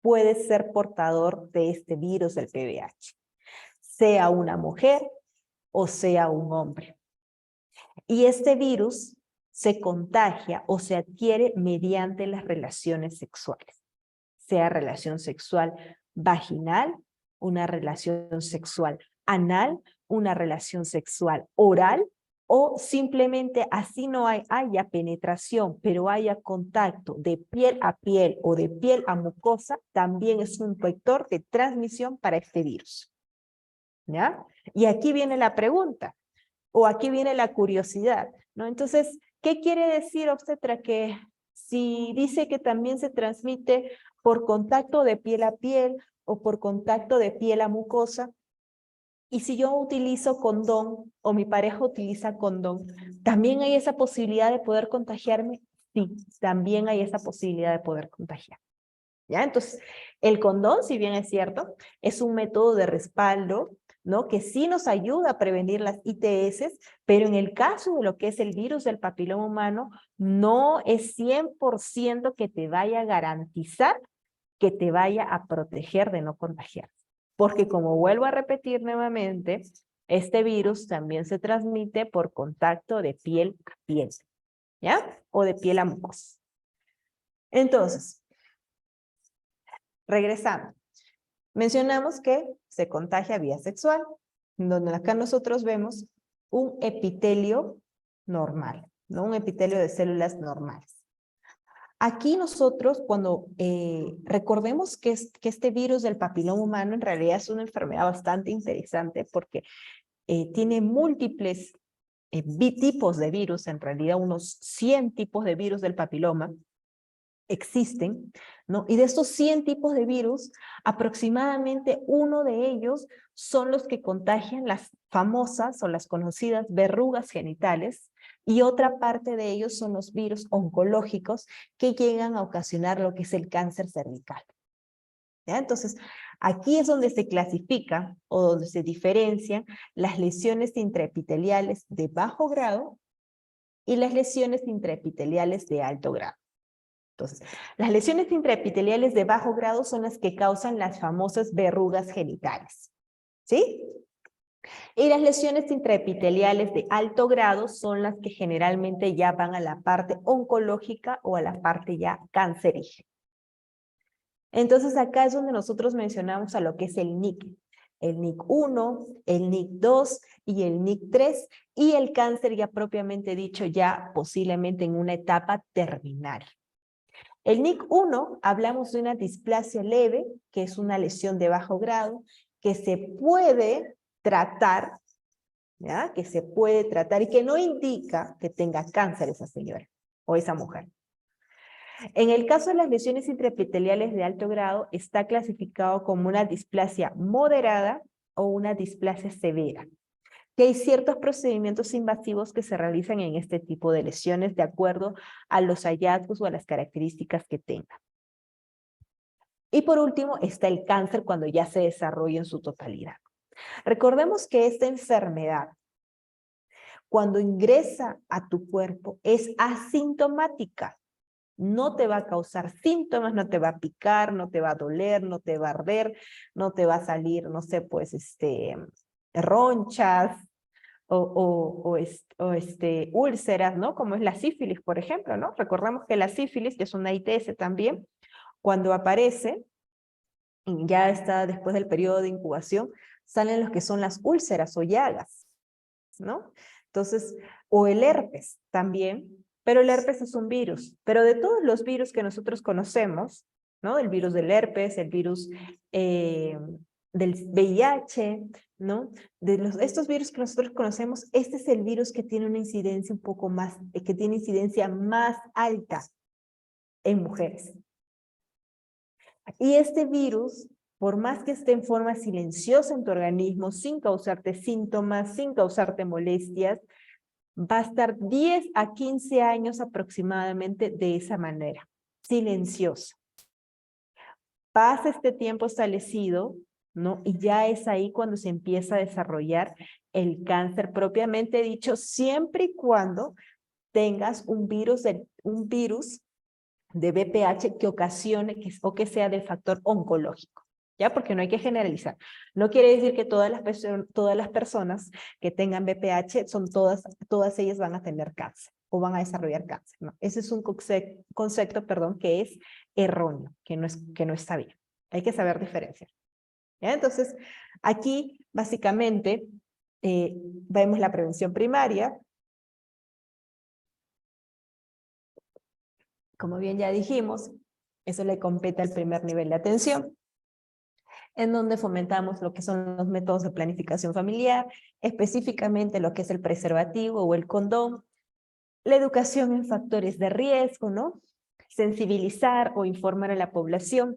puede ser portador de este virus del PBH, sea una mujer o sea un hombre. Y este virus se contagia o se adquiere mediante las relaciones sexuales, sea relación sexual vaginal, una relación sexual anal, una relación sexual oral, o simplemente así no haya penetración, pero haya contacto de piel a piel o de piel a mucosa, también es un vector de transmisión para este virus. ¿Ya? Y aquí viene la pregunta, o aquí viene la curiosidad, ¿no? Entonces, ¿qué quiere decir, obstetra? Que si dice que también se transmite por contacto de piel a piel o por contacto de piel a mucosa, y si yo utilizo condón o mi pareja utiliza condón, ¿también hay esa posibilidad de poder contagiarme? Sí, también hay esa posibilidad de poder contagiar. ¿Ya? Entonces, el condón, si bien es cierto, es un método de respaldo, ¿no? Que sí nos ayuda a prevenir las ITS, pero en el caso de lo que es el virus del papiloma humano, no es 100% que te vaya a garantizar que te vaya a proteger de no contagiar. Porque como vuelvo a repetir nuevamente, este virus también se transmite por contacto de piel a piel, ¿ya? O de piel a mucosa. Entonces, regresando. Mencionamos que se contagia vía sexual, donde acá nosotros vemos un epitelio normal, ¿no? Un epitelio de células normales. Aquí nosotros, cuando recordemos que este virus del papiloma humano en realidad es una enfermedad bastante interesante porque tiene múltiples tipos de virus, en realidad unos 100 tipos de virus del papiloma existen, ¿no? Y de estos 100 tipos de virus, aproximadamente uno de ellos son los que contagian las famosas o las conocidas verrugas genitales, y otra parte de ellos son los virus oncológicos que llegan a ocasionar lo que es el cáncer cervical. ¿Ya? Entonces, aquí es donde se clasifica o donde se diferencian las lesiones intraepiteliales de bajo grado y las lesiones intraepiteliales de alto grado. Entonces, las lesiones intraepiteliales de bajo grado son las que causan las famosas verrugas genitales, ¿sí? Y las lesiones intraepiteliales de alto grado son las que generalmente ya van a la parte oncológica o a la parte ya cancerígena. Entonces, acá es donde nosotros mencionamos a lo que es el NIC. El NIC1, el NIC2 y el NIC3, y el cáncer ya propiamente dicho, ya posiblemente en una etapa terminal. El NIC1, hablamos de una displasia leve, que es una lesión de bajo grado, que se puede tratar, ¿ya? Que se puede tratar y que no indica que tenga cáncer esa señora o esa mujer. En el caso de las lesiones intraepiteliales de alto grado, está clasificado como una displasia moderada o una displasia severa, que hay ciertos procedimientos invasivos que se realizan en este tipo de lesiones de acuerdo a los hallazgos o a las características que tenga. Y por último está el cáncer cuando ya se desarrolla en su totalidad. Recordemos que esta enfermedad, cuando ingresa a tu cuerpo, es asintomática. No te va a causar síntomas, no te va a picar, no te va a doler, no te va a arder, no te va a salir, no sé, pues, ronchas úlceras, ¿no? Como es la sífilis, por ejemplo, ¿no? Recordamos que la sífilis, que es una ITS también, cuando aparece, y ya está después del periodo de incubación, salen los que son las úlceras o llagas, ¿no? Entonces, o el herpes también, pero el herpes es un virus. Pero de todos los virus que nosotros conocemos, ¿no? El virus del herpes, el virus del VIH, ¿no? Estos virus que nosotros conocemos, este es el virus que tiene una incidencia un poco más, que tiene incidencia más alta en mujeres. Y este virus, por más que esté en forma silenciosa en tu organismo, sin causarte síntomas, sin causarte molestias, va a estar 10 a 15 años aproximadamente de esa manera, silenciosa. Pasa este tiempo establecido, ¿no? Y ya es ahí cuando se empieza a desarrollar el cáncer propiamente dicho, siempre y cuando tengas un virus de VPH que ocasione o que sea de factor oncológico, ¿ya? Porque no hay que generalizar. No quiere decir que todas las personas que tengan VPH, todas ellas van a tener cáncer o van a desarrollar cáncer, ¿no? Ese es un concepto, que es erróneo, que no está bien. Hay que saber diferenciar, ¿ya? Entonces, aquí básicamente vemos la prevención primaria. Como bien ya dijimos, eso le compete al primer nivel de atención, en donde fomentamos lo que son los métodos de planificación familiar, específicamente lo que es el preservativo o el condón, la educación en factores de riesgo, ¿no? Sensibilizar o informar a la población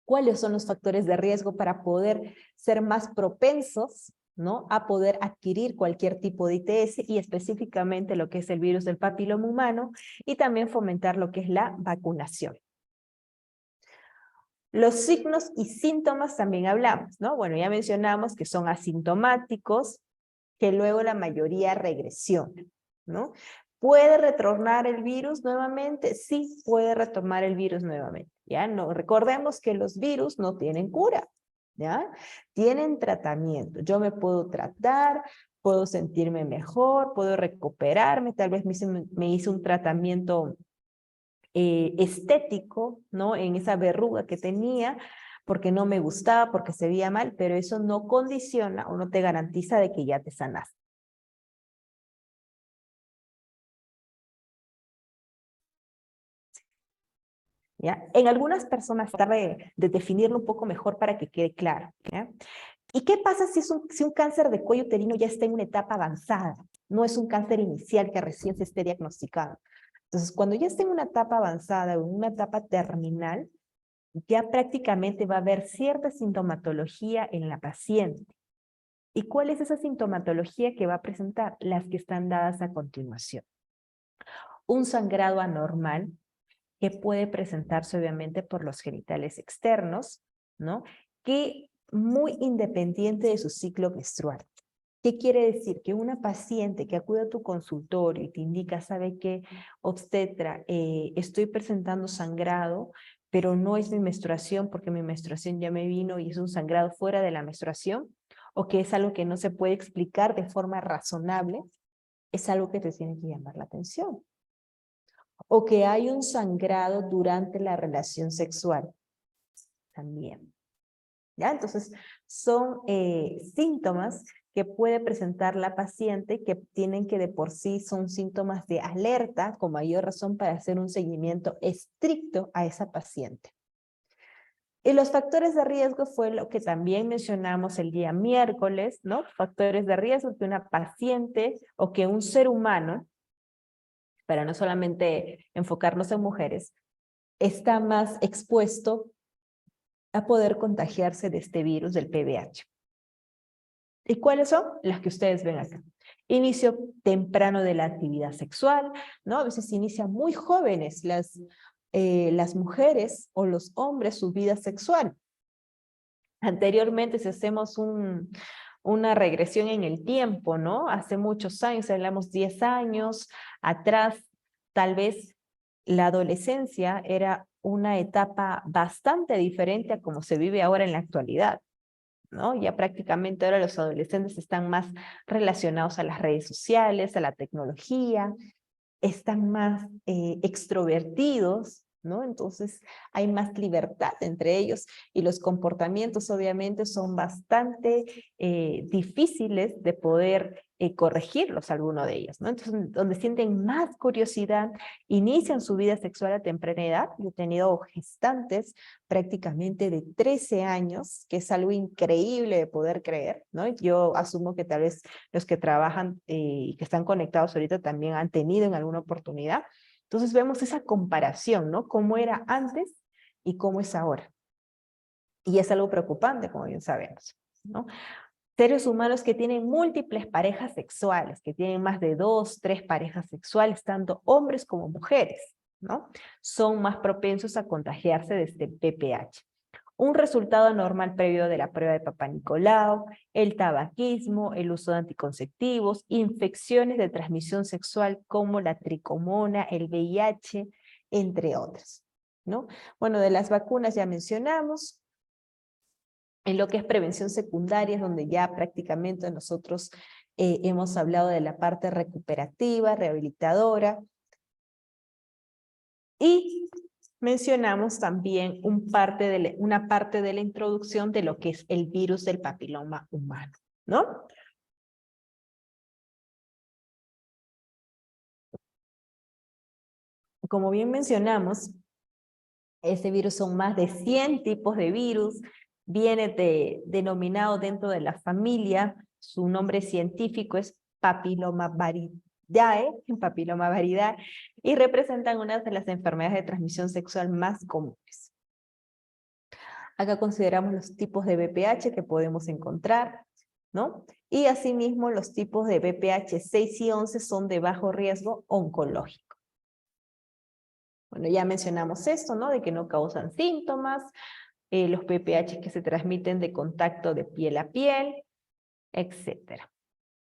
cuáles son los factores de riesgo para poder ser más propensos, ¿no? A poder adquirir cualquier tipo de ITS y específicamente lo que es el virus del papiloma humano y también fomentar lo que es la vacunación. Los signos y síntomas también hablamos, ¿no? Bueno, ya mencionamos que son asintomáticos, que luego la mayoría regresiona, ¿no? ¿Puede retornar el virus nuevamente? Sí, puede retomar el virus nuevamente, ¿ya? No, recordemos que los virus no tienen cura, ¿ya? Tienen tratamiento. Yo me puedo tratar, puedo sentirme mejor, puedo recuperarme, tal vez me hice un tratamiento estético, ¿no? En esa verruga que tenía, porque no me gustaba, porque se veía mal, pero eso no condiciona o no te garantiza de que ya te sanas. ¿Ya? En algunas personas trata de definirlo un poco mejor para que quede claro, ¿ya? ¿Y qué pasa si un cáncer de cuello uterino ya está en una etapa avanzada? No es un cáncer inicial que recién se esté diagnosticado. Entonces, cuando ya está en una etapa avanzada o en una etapa terminal, ya prácticamente va a haber cierta sintomatología en la paciente. ¿Y cuál es esa sintomatología que va a presentar? Las que están dadas a continuación. Un sangrado anormal que puede presentarse obviamente por los genitales externos, ¿no? Que muy independiente de su ciclo menstrual. ¿Qué quiere decir? Que una paciente que acude a tu consultorio y te indica, ¿sabe qué, obstetra? Estoy presentando sangrado, pero no es mi menstruación porque mi menstruación ya me vino y es un sangrado fuera de la menstruación, o que es algo que no se puede explicar de forma razonable, es algo que te tiene que llamar la atención. O que hay un sangrado durante la relación sexual, también. ¿Ya? Entonces, son síntomas que puede presentar la paciente que tienen que de por sí son síntomas de alerta con mayor razón para hacer un seguimiento estricto a esa paciente. Y los factores de riesgo fue lo que también mencionamos el día miércoles, ¿no? Factores de riesgo que una paciente o que un ser humano, para no solamente enfocarnos en mujeres, está más expuesto a poder contagiarse de este virus del VIH. ¿Y cuáles son? Las que ustedes ven acá. Inicio temprano de la actividad sexual, ¿no? A veces se inicia muy jóvenes las mujeres o los hombres su vida sexual. Anteriormente, si hacemos una regresión en el tiempo, ¿no? Hace muchos años, hablamos 10 años atrás, tal vez la adolescencia era una etapa bastante diferente a como se vive ahora en la actualidad, ¿no? Ya prácticamente ahora los adolescentes están más relacionados a las redes sociales, a la tecnología, están más extrovertidos, ¿no? Entonces hay más libertad entre ellos y los comportamientos obviamente son bastante difíciles de poder corregirlos alguno de ellos, ¿no? Entonces donde sienten más curiosidad, inician su vida sexual a temprana edad. Yo he tenido gestantes prácticamente de 13 años, que es algo increíble de poder creer, ¿no? Yo asumo que tal vez los que trabajan y que están conectados ahorita también han tenido en alguna oportunidad. Entonces vemos esa comparación, ¿no? Cómo era antes y cómo es ahora. Y es algo preocupante, como bien sabemos, ¿no? Seres humanos que tienen múltiples parejas sexuales, que tienen más de 2, 3 parejas sexuales, tanto hombres como mujeres, ¿no? Son más propensos a contagiarse de este VPH. Un resultado anormal previo de la prueba de Papá Nicolau, el tabaquismo, el uso de anticonceptivos, infecciones de transmisión sexual como la tricomona, el VIH, entre otras, ¿no? Bueno, de las vacunas ya mencionamos. En lo que es prevención secundaria, es donde ya prácticamente nosotros hemos hablado de la parte recuperativa, rehabilitadora, y mencionamos también una parte de la introducción de lo que es el virus del papiloma humano, ¿no? Como bien mencionamos, este virus son más de 100 tipos de virus, viene denominado dentro de la familia, su nombre científico es Papillomaviridae, y representan una de las enfermedades de transmisión sexual más comunes. Acá consideramos los tipos de VPH que podemos encontrar, ¿no? Y asimismo los tipos de VPH 6 y 11 son de bajo riesgo oncológico. Bueno, ya mencionamos esto, ¿no? De que no causan síntomas, los VPH que se transmiten de contacto de piel a piel, etc.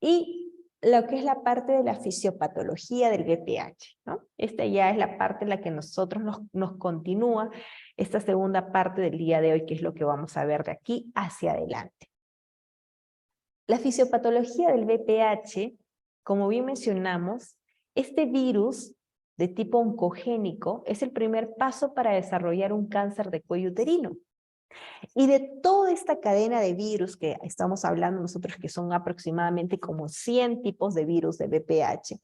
Y lo que es la parte de la fisiopatología del VPH, ¿no? Esta ya es la parte en la que nosotros nos continúa esta segunda parte del día de hoy, que es lo que vamos a ver de aquí hacia adelante. La fisiopatología del VPH, como bien mencionamos, este virus de tipo oncogénico es el primer paso para desarrollar un cáncer de cuello uterino. Y de toda esta cadena de virus que estamos hablando nosotros, que son aproximadamente como 100 tipos de virus de VPH,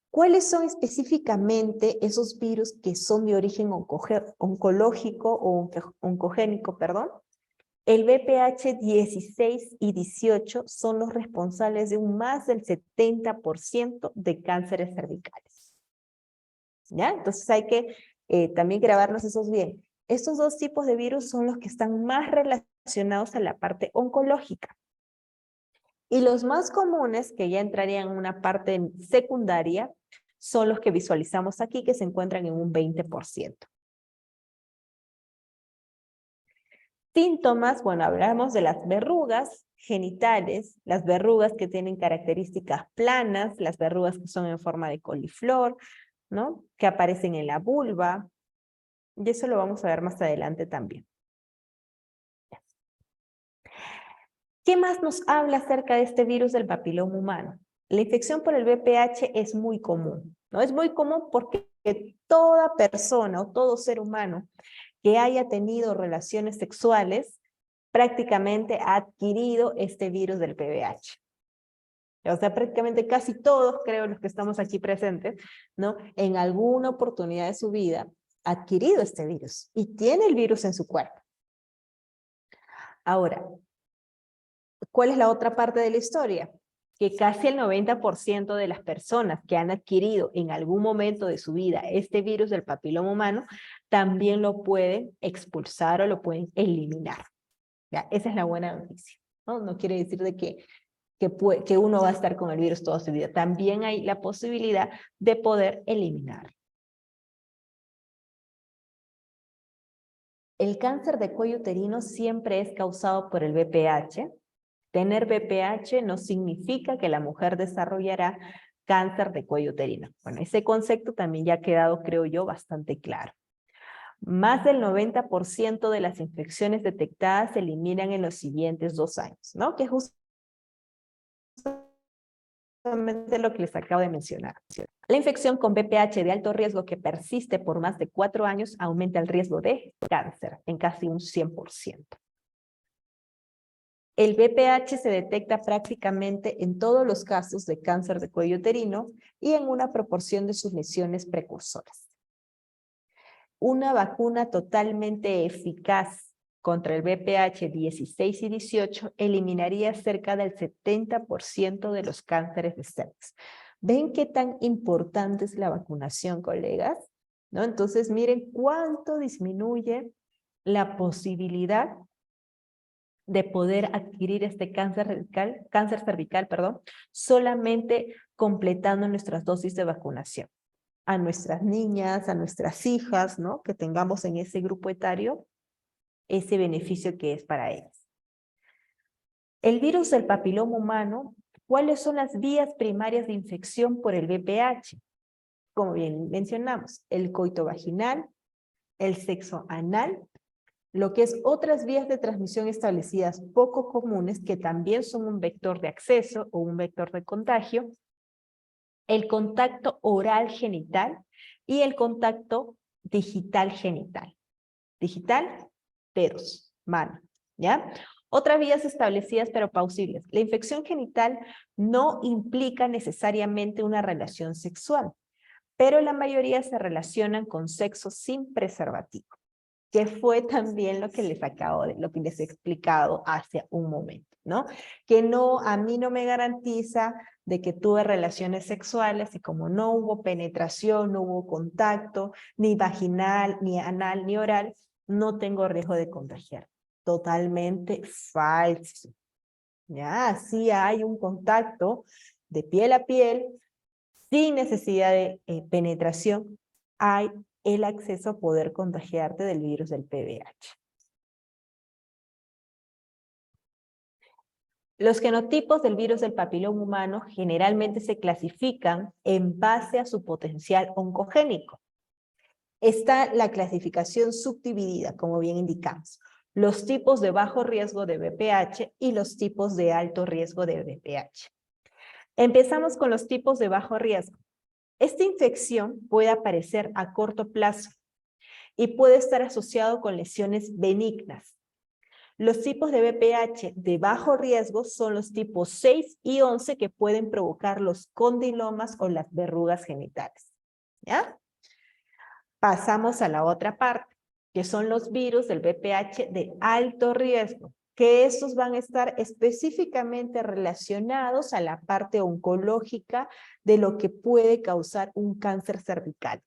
¿cuáles son específicamente esos virus que son de origen oncológico o oncogénico, perdón? El VPH 16 y 18 son los responsables de un más del 70% de cánceres cervicales. ¿Ya? Entonces hay que también grabarnos esos bien. Estos dos tipos de virus son los que están más relacionados a la parte oncológica. Y los más comunes, que ya entrarían en una parte secundaria, son los que visualizamos aquí, que se encuentran en un 20%. Síntomas, bueno, hablamos de las verrugas genitales, las verrugas que tienen características planas, las verrugas que son en forma de coliflor, ¿no? Que aparecen en la vulva, y eso lo vamos a ver más adelante también. ¿Qué más nos habla acerca de este virus del papiloma humano? La infección por el VPH es muy común, ¿no? Es muy común porque toda persona o todo ser humano que haya tenido relaciones sexuales prácticamente ha adquirido este virus del VPH. O sea, prácticamente casi todos, creo, los que estamos aquí presentes, ¿no? En alguna oportunidad de su vida ha adquirido este virus y tiene el virus en su cuerpo. Ahora, ¿cuál es la otra parte de la historia? Que casi el 90% de las personas que han adquirido en algún momento de su vida este virus del papiloma humano también lo pueden expulsar o lo pueden eliminar. ¿Ya? Esa es la buena noticia, ¿no? No quiere decir de que uno va a estar con el virus toda su vida. También hay la posibilidad de poder eliminar. El cáncer de cuello uterino siempre es causado por el VPH. Tener VPH no significa que la mujer desarrollará cáncer de cuello uterino. Bueno, ese concepto también ya ha quedado, creo yo, bastante claro. Más del 90% de las infecciones detectadas se eliminan en los siguientes 2 años, ¿no? Que es justamente lo que les acabo de mencionar. La infección con VPH de alto riesgo que persiste por más de 4 años aumenta el riesgo de cáncer en casi un 100%. El VPH se detecta prácticamente en todos los casos de cáncer de cuello uterino y en una proporción de sus lesiones precursoras. Una vacuna totalmente eficaz contra el VPH 16 y 18 eliminaría cerca del 70% de los cánceres de cervix. ¿Ven qué tan importante es la vacunación, colegas? ¿No? Entonces, miren cuánto disminuye la posibilidad de poder adquirir este cáncer cervical, solamente completando nuestras dosis de vacunación. A nuestras niñas, a nuestras hijas, ¿no? Que tengamos en ese grupo etario ese beneficio que es para ellas. El virus del papiloma humano, ¿cuáles son las vías primarias de infección por el VPH? Como bien mencionamos, el coito vaginal, el sexo anal, lo que es otras vías de transmisión establecidas poco comunes que también son un vector de acceso o un vector de contagio, el contacto oral genital y el contacto digital genital. Digital, dedos, mano, ¿ya? Otras vías establecidas pero pausibles. La infección genital no implica necesariamente una relación sexual, pero la mayoría se relacionan con sexo sin preservativo, que fue también lo que les lo que les he explicado hace un momento, ¿no? Que no, a mí no me garantiza de que tuve relaciones sexuales y como no hubo penetración, no hubo contacto, ni vaginal, ni anal, ni oral, no tengo riesgo de contagiar. Totalmente falso. Ya, sí hay un contacto de piel a piel, sin necesidad de penetración, hay el acceso a poder contagiarte del virus del VPH. Los genotipos del virus del papiloma humano generalmente se clasifican en base a su potencial oncogénico. Está la clasificación subdividida, como bien indicamos. Los tipos de bajo riesgo de VPH y los tipos de alto riesgo de VPH. Empezamos con los tipos de bajo riesgo. Esta infección puede aparecer a corto plazo y puede estar asociado con lesiones benignas. Los tipos de VPH de bajo riesgo son los tipos 6 y 11 que pueden provocar los condilomas o las verrugas genitales. ¿Ya? Pasamos a la otra parte, que son los virus del VPH de alto riesgo, que estos van a estar específicamente relacionados a la parte oncológica de lo que puede causar un cáncer cervical.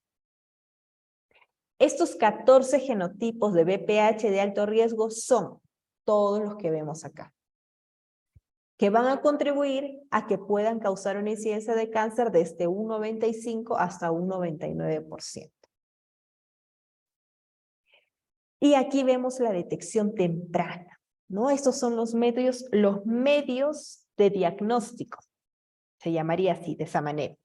Estos 14 genotipos de VPH de alto riesgo son todos los que vemos acá, que van a contribuir a que puedan causar una incidencia de cáncer desde un 95 hasta un 99%. Y aquí vemos la detección temprana, ¿no? Estos son los medios de diagnóstico. Se llamaría así, de esa manera.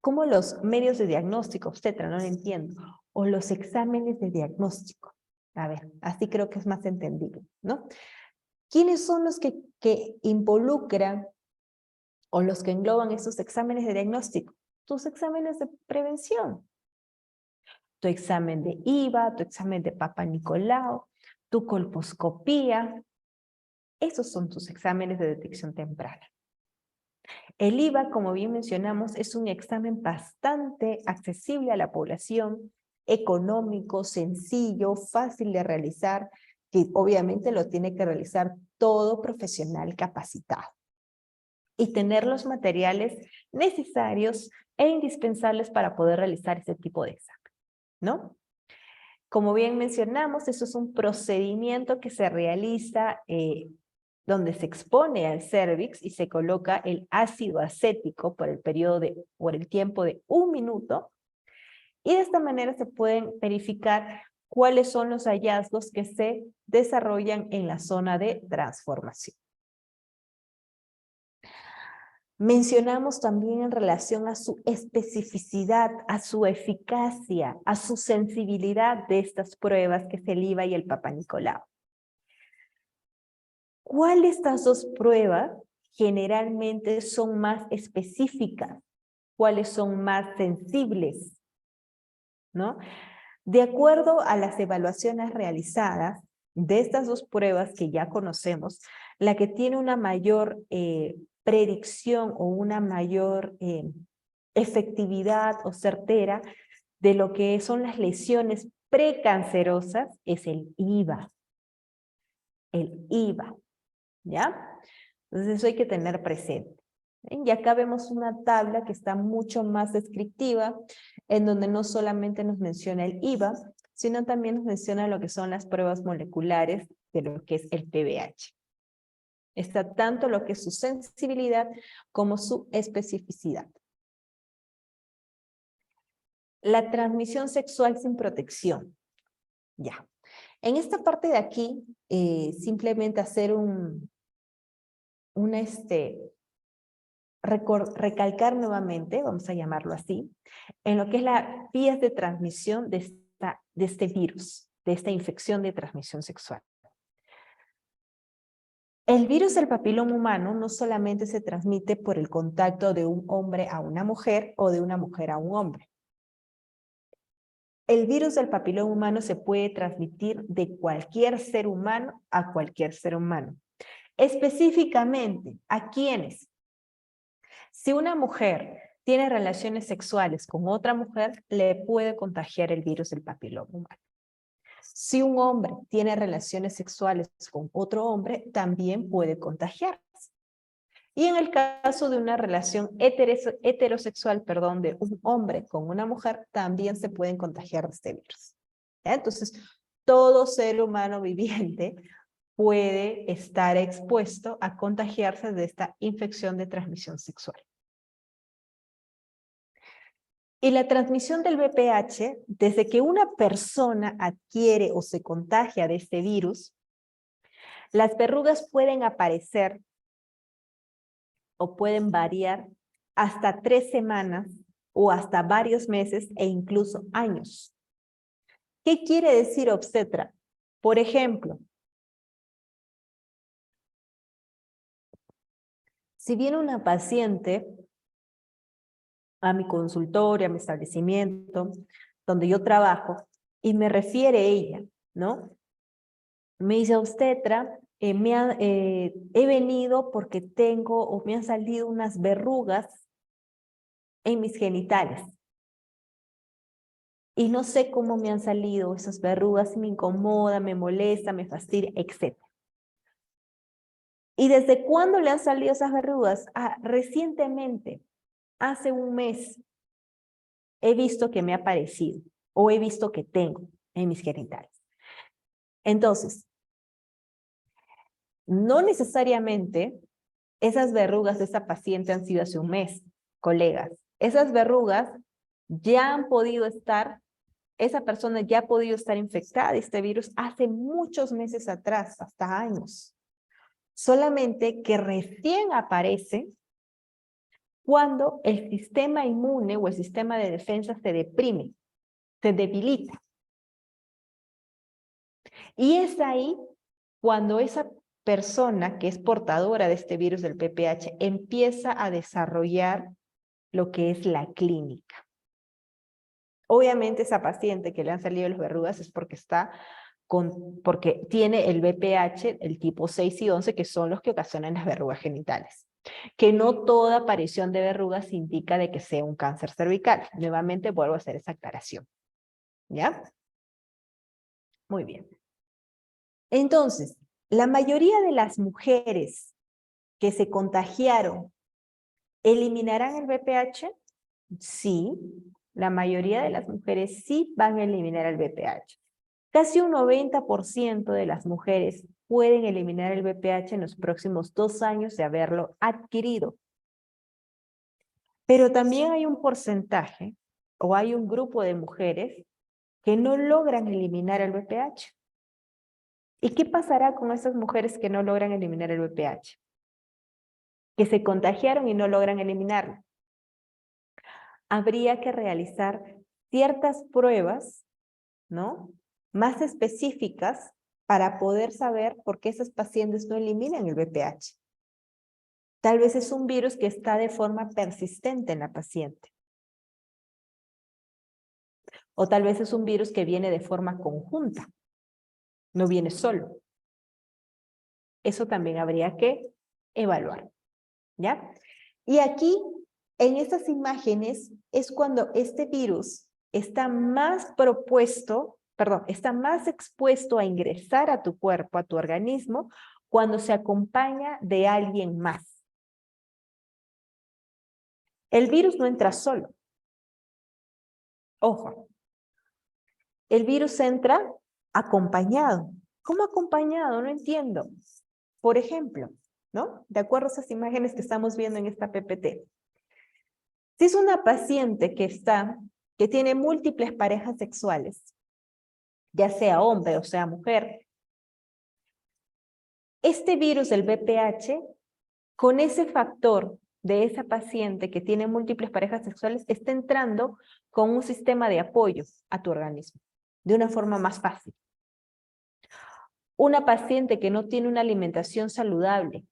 ¿Cómo los medios de diagnóstico, obstetra? No lo entiendo. O los exámenes de diagnóstico. A ver, así creo que es más entendible, ¿no? ¿Quiénes son los que involucran o los que engloban estos exámenes de diagnóstico? Tus exámenes de prevención. Tu examen de IVA, tu examen de Papa Nicolau, tu colposcopía. Esos son tus exámenes de detección temprana. El IVA, como bien mencionamos, es un examen bastante accesible a la población, económico, sencillo, fácil de realizar, que obviamente lo tiene que realizar todo profesional capacitado. Y tener los materiales necesarios e indispensables para poder realizar ese tipo de examen, ¿no? Como bien mencionamos, eso es un procedimiento que se realiza donde se expone al cérvix y se coloca el ácido acético por el tiempo de 1 minuto, y de esta manera se pueden verificar cuáles son los hallazgos que se desarrollan en la zona de transformación. Mencionamos también en relación a su especificidad, a su eficacia, a su sensibilidad de estas pruebas, que es el IVA y el Papá Nicolau. ¿Cuál de estas dos pruebas generalmente son más específicas? ¿Cuáles son más sensibles? ¿No? De acuerdo a las evaluaciones realizadas de estas dos pruebas que ya conocemos, la que tiene una mayor predicción o una mayor efectividad o certera de lo que son las lesiones precancerosas es el IVA. El IVA, ¿ya? Entonces eso hay que tener presente. Y acá vemos una tabla que está mucho más descriptiva, en donde no solamente nos menciona el IVA, sino también nos menciona lo que son las pruebas moleculares de lo que es el PBH. Está tanto lo que es su sensibilidad como su especificidad. La transmisión sexual sin protección. Ya. En esta parte de aquí, simplemente hacer recalcar nuevamente, vamos a llamarlo así, en lo que es las vías de transmisión de este virus, de esta infección de transmisión sexual. El virus del papiloma humano no solamente se transmite por el contacto de un hombre a una mujer o de una mujer a un hombre. El virus del papiloma humano se puede transmitir de cualquier ser humano a cualquier ser humano. Específicamente, ¿a quiénes? Si una mujer tiene relaciones sexuales con otra mujer, le puede contagiar el virus del papiloma humano. Si un hombre tiene relaciones sexuales con otro hombre, también puede contagiarse. Y en el caso de una relación heterosexual, de un hombre con una mujer, también se pueden contagiar de este virus. ¿Ya? Entonces, todo ser humano viviente puede estar expuesto a contagiarse de esta infección de transmisión sexual. Y la transmisión del VPH, desde que una persona adquiere o se contagia de este virus, las verrugas pueden aparecer o pueden variar hasta 3 semanas o hasta varios meses e incluso años. ¿Qué quiere decir obstetra? Por ejemplo, si viene una paciente a mi consultorio, a mi establecimiento, donde yo trabajo, y me refiere ella, ¿no? Me dice, obstetra, he venido porque tengo o me han salido unas verrugas en mis genitales. Y no sé cómo me han salido esas verrugas, me incomoda, me molesta, me fastidia, etc. ¿Y desde cuándo le han salido esas verrugas? Recientemente, hace 1 mes, he visto que me ha aparecido o he visto que tengo en mis genitales. Entonces, no necesariamente esas verrugas de esta paciente han sido hace 1 mes, colegas. Esas verrugas ya han podido estar, esa persona ya ha podido estar infectada de este virus hace muchos meses atrás, hasta años. Solamente que recién aparece cuando el sistema inmune o el sistema de defensa se deprime, se debilita. Y es ahí cuando esa persona que es portadora de este virus del PPH empieza a desarrollar lo que es la clínica. Obviamente esa paciente que le han salido las verrugas es porque tiene el VPH, el tipo 6 y 11, que son los que ocasionan las verrugas genitales. Que no toda aparición de verrugas indica de que sea un cáncer cervical. Nuevamente vuelvo a hacer esa aclaración. ¿Ya? Muy bien. Entonces, la mayoría de las mujeres que se contagiaron, ¿eliminarán el VPH? Sí, la mayoría de las mujeres sí van a eliminar el VPH. Casi un 90% de las mujeres pueden eliminar el VPH en los próximos 2 años de haberlo adquirido. Pero también hay un porcentaje o hay un grupo de mujeres que no logran eliminar el VPH. ¿Y qué pasará con esas mujeres que no logran eliminar el VPH? Que se contagiaron y no logran eliminarlo. Habría que realizar ciertas pruebas, ¿no? Más específicas para poder saber por qué esas pacientes no eliminan el VPH. Tal vez es un virus que está de forma persistente en la paciente. O tal vez es un virus que viene de forma conjunta, no viene solo. Eso también habría que evaluar, ¿ya? Y aquí, en estas imágenes, es cuando este virus está más está más expuesto a ingresar a tu cuerpo, a tu organismo, cuando se acompaña de alguien más. El virus no entra solo. Ojo, el virus entra acompañado. ¿Cómo acompañado? No entiendo. Por ejemplo, ¿no? De acuerdo a esas imágenes que estamos viendo en esta PPT. Si es una paciente que tiene múltiples parejas sexuales, ya sea hombre o sea mujer, este virus del VPH, con ese factor de esa paciente que tiene múltiples parejas sexuales, está entrando con un sistema de apoyo a tu organismo, de una forma más fácil. Una paciente que no tiene una alimentación saludable,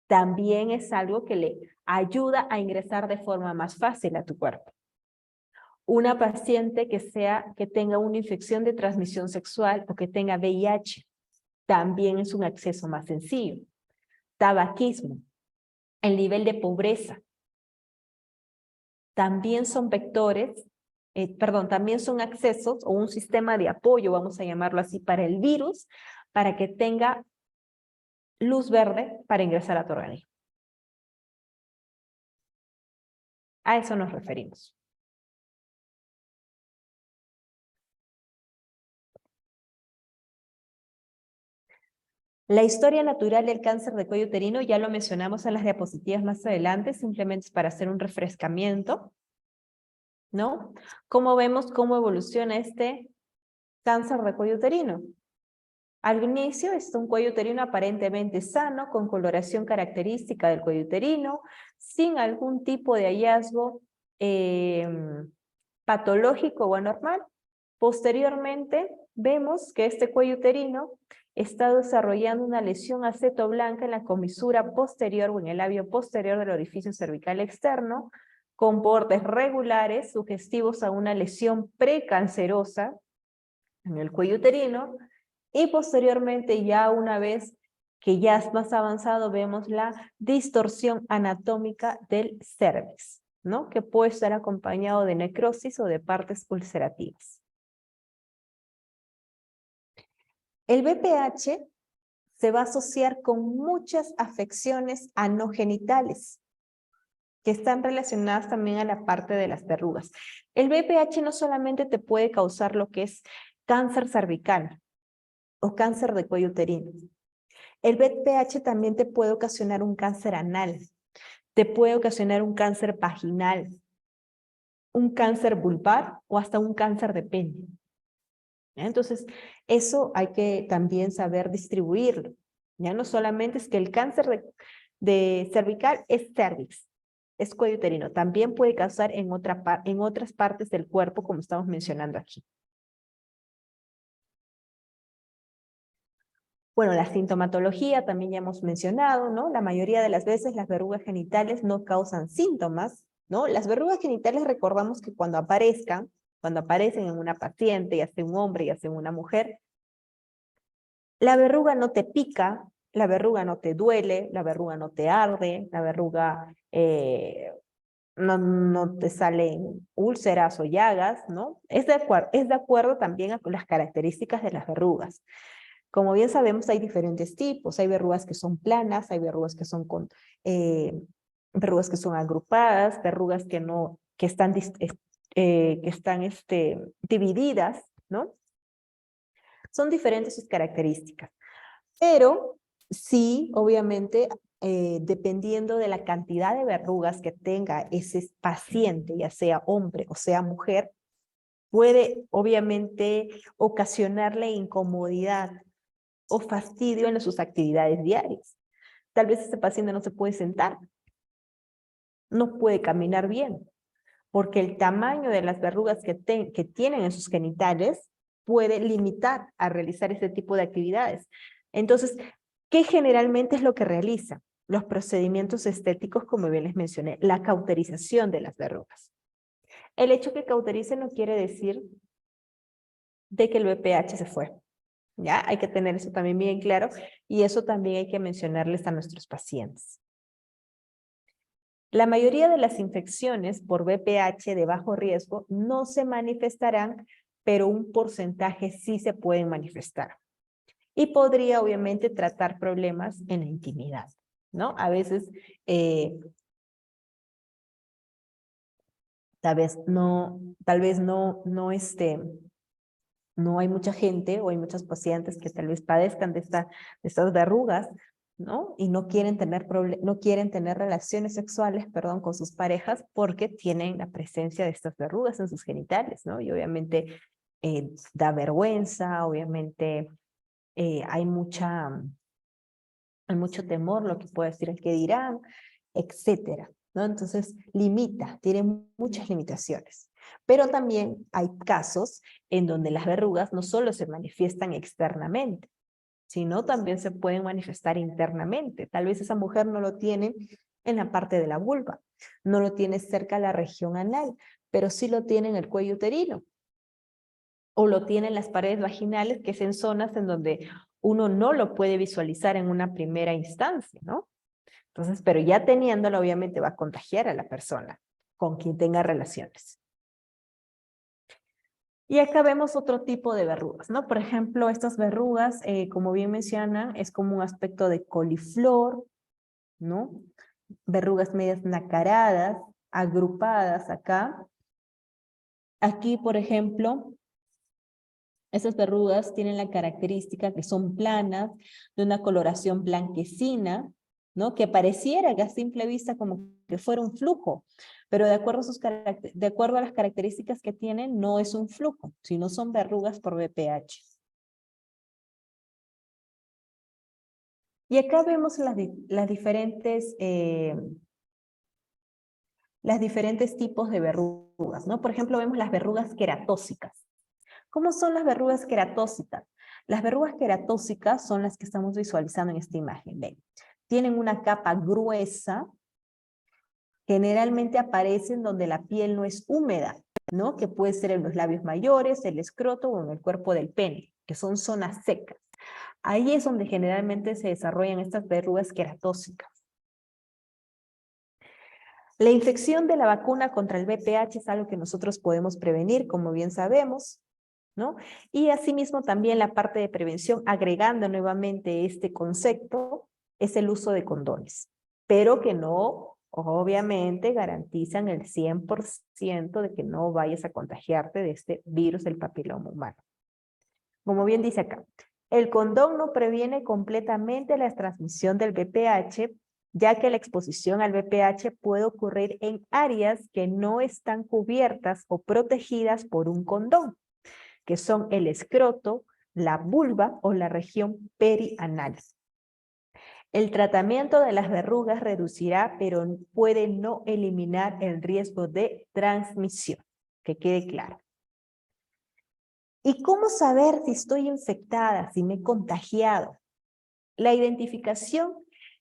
también es algo que le ayuda a ingresar de forma más fácil a tu cuerpo. Una paciente que tenga una infección de transmisión sexual o que tenga VIH, también es un acceso más sencillo. Tabaquismo, el nivel de pobreza, también son también son accesos o un sistema de apoyo, vamos a llamarlo así, para el virus, para que tenga luz verde para ingresar a tu organismo. A eso nos referimos. La historia natural del cáncer de cuello uterino ya lo mencionamos en las diapositivas más adelante, simplemente es para hacer un refrescamiento, ¿no? ¿Cómo vemos cómo evoluciona este cáncer de cuello uterino? Al inicio es un cuello uterino aparentemente sano, con coloración característica del cuello uterino, sin algún tipo de hallazgo patológico o anormal. Posteriormente, vemos que este cuello uterino está desarrollando una lesión acetoblanca en la comisura posterior o en el labio posterior del orificio cervical externo, con bordes regulares sugestivos a una lesión precancerosa en el cuello uterino, y posteriormente, ya una vez que ya es más avanzado, vemos la distorsión anatómica del cervix, ¿no? Que puede estar acompañado de necrosis o de partes ulcerativas. El VPH se va a asociar con muchas afecciones anogenitales que están relacionadas también a la parte de las verrugas. El VPH no solamente te puede causar lo que es cáncer cervical o cáncer de cuello uterino. El VPH también te puede ocasionar un cáncer anal, te puede ocasionar un cáncer vaginal, un cáncer vulvar o hasta un cáncer de pene. ¿Ya? Entonces, eso hay que también saber distribuirlo. Ya no solamente es que el cáncer de cervical es cervix, es cuello uterino, también puede causar en otras partes del cuerpo, como estamos mencionando aquí. Bueno, la sintomatología también ya hemos mencionado, ¿no? La mayoría de las veces las verrugas genitales no causan síntomas, ¿no? Las verrugas genitales recordamos que cuando aparecen en una paciente, ya sea un hombre, ya sea una mujer, la verruga no te pica, la verruga no te duele, la verruga no te arde, la verruga no te salen úlceras o llagas, ¿no? Es de acuerdo también a las características de las verrugas. Como bien sabemos, hay diferentes tipos. Hay verrugas que son planas, hay verrugas que son verrugas que son agrupadas, verrugas que no, que están, divididas, ¿no? Son diferentes sus características. Pero sí, obviamente, dependiendo de la cantidad de verrugas que tenga ese paciente, ya sea hombre o sea mujer, puede obviamente ocasionarle incomodidad o fastidio en sus actividades diarias. Tal vez este paciente no se puede sentar, no puede caminar bien, porque el tamaño de las verrugas que tienen en sus genitales puede limitar a realizar ese tipo de actividades. Entonces, ¿qué generalmente es lo que realiza? Los procedimientos estéticos, como bien les mencioné, la cauterización de las verrugas. El hecho que cauterice no quiere decir de que el BPH se fue. ¿Ya? Hay que tener eso también bien claro y eso también hay que mencionarles a nuestros pacientes. La mayoría de las infecciones por BPH de bajo riesgo no se manifestarán, pero un porcentaje sí se pueden manifestar. Y podría obviamente tratar problemas en la intimidad, ¿no? A veces, tal vez no hay mucha gente o hay muchos pacientes que tal vez padezcan de estas verrugas, ¿no? Y no quieren tener relaciones sexuales, perdón, con sus parejas porque tienen la presencia de estas verrugas en sus genitales, ¿no? Y obviamente da vergüenza, obviamente hay mucho temor, lo que puede decir el que dirán, etcétera, ¿no? Entonces, tiene muchas limitaciones. Pero también hay casos en donde las verrugas no solo se manifiestan externamente, sino también se pueden manifestar internamente. Tal vez esa mujer no lo tiene en la parte de la vulva, no lo tiene cerca de la región anal, pero sí lo tiene en el cuello uterino, o lo tiene en las paredes vaginales, que es en zonas en donde uno no lo puede visualizar en una primera instancia, ¿no? Entonces, pero ya teniéndolo, obviamente va a contagiar a la persona con quien tenga relaciones. Y acá vemos otro tipo de verrugas, ¿no? Por ejemplo, estas verrugas, como bien mencionan, es como un aspecto de coliflor, ¿no? Verrugas medias nacaradas, agrupadas acá. Aquí, por ejemplo, estas verrugas tienen la característica que son planas, de una coloración blanquecina, ¿no? Que pareciera que a simple vista como que fuera un flujo, pero de acuerdo a las características que tienen, no es un flujo, sino son verrugas por BPH. Y acá vemos las diferentes tipos de verrugas, ¿no? Por ejemplo, vemos las verrugas queratóxicas. ¿Cómo son las verrugas queratóxicas? Las verrugas queratóxicas son las que estamos visualizando en esta imagen. ¿Ven? Tienen una capa gruesa, generalmente aparecen donde la piel no es húmeda, ¿no? Que puede ser en los labios mayores, el escroto o en el cuerpo del pene, que son zonas secas. Ahí es donde generalmente se desarrollan estas verrugas queratóxicas. La infección de la vacuna contra el VPH es algo que nosotros podemos prevenir, como bien sabemos, ¿no? Y asimismo también la parte de prevención, agregando nuevamente este concepto, es el uso de condones, pero que no, obviamente, garantizan el 100% de que no vayas a contagiarte de este virus del papiloma humano. Como bien dice acá, el condón no previene completamente la transmisión del VPH, ya que la exposición al VPH puede ocurrir en áreas que no están cubiertas o protegidas por un condón, que son el escroto, la vulva o la región perianal. El tratamiento de las verrugas reducirá, pero puede no eliminar el riesgo de transmisión, que quede claro. ¿Y cómo saber si estoy infectada, si me he contagiado? La identificación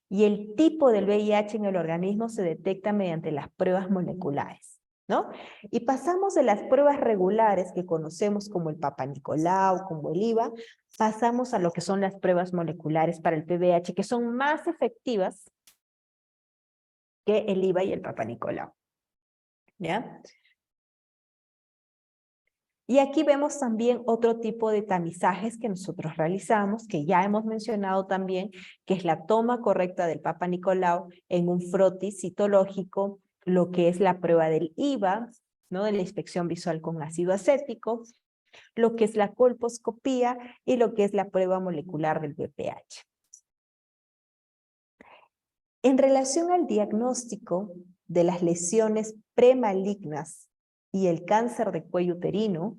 y el tipo del VIH en el organismo se detecta mediante las pruebas moleculares, ¿no? Y pasamos de las pruebas regulares que conocemos como el Papa Nicolau, como el IVA, pasamos a lo que son las pruebas moleculares para el VIH, que son más efectivas que el IVA y el Papa Nicolau. ¿Ya? Y aquí vemos también otro tipo de tamizajes que nosotros realizamos, que ya hemos mencionado también, que es la toma correcta del Papa Nicolau en un frotis citológico, lo que es la prueba del IVA, ¿no? De la inspección visual con ácido acético, lo que es la colposcopía y lo que es la prueba molecular del VPH. En relación al diagnóstico de las lesiones premalignas y el cáncer de cuello uterino,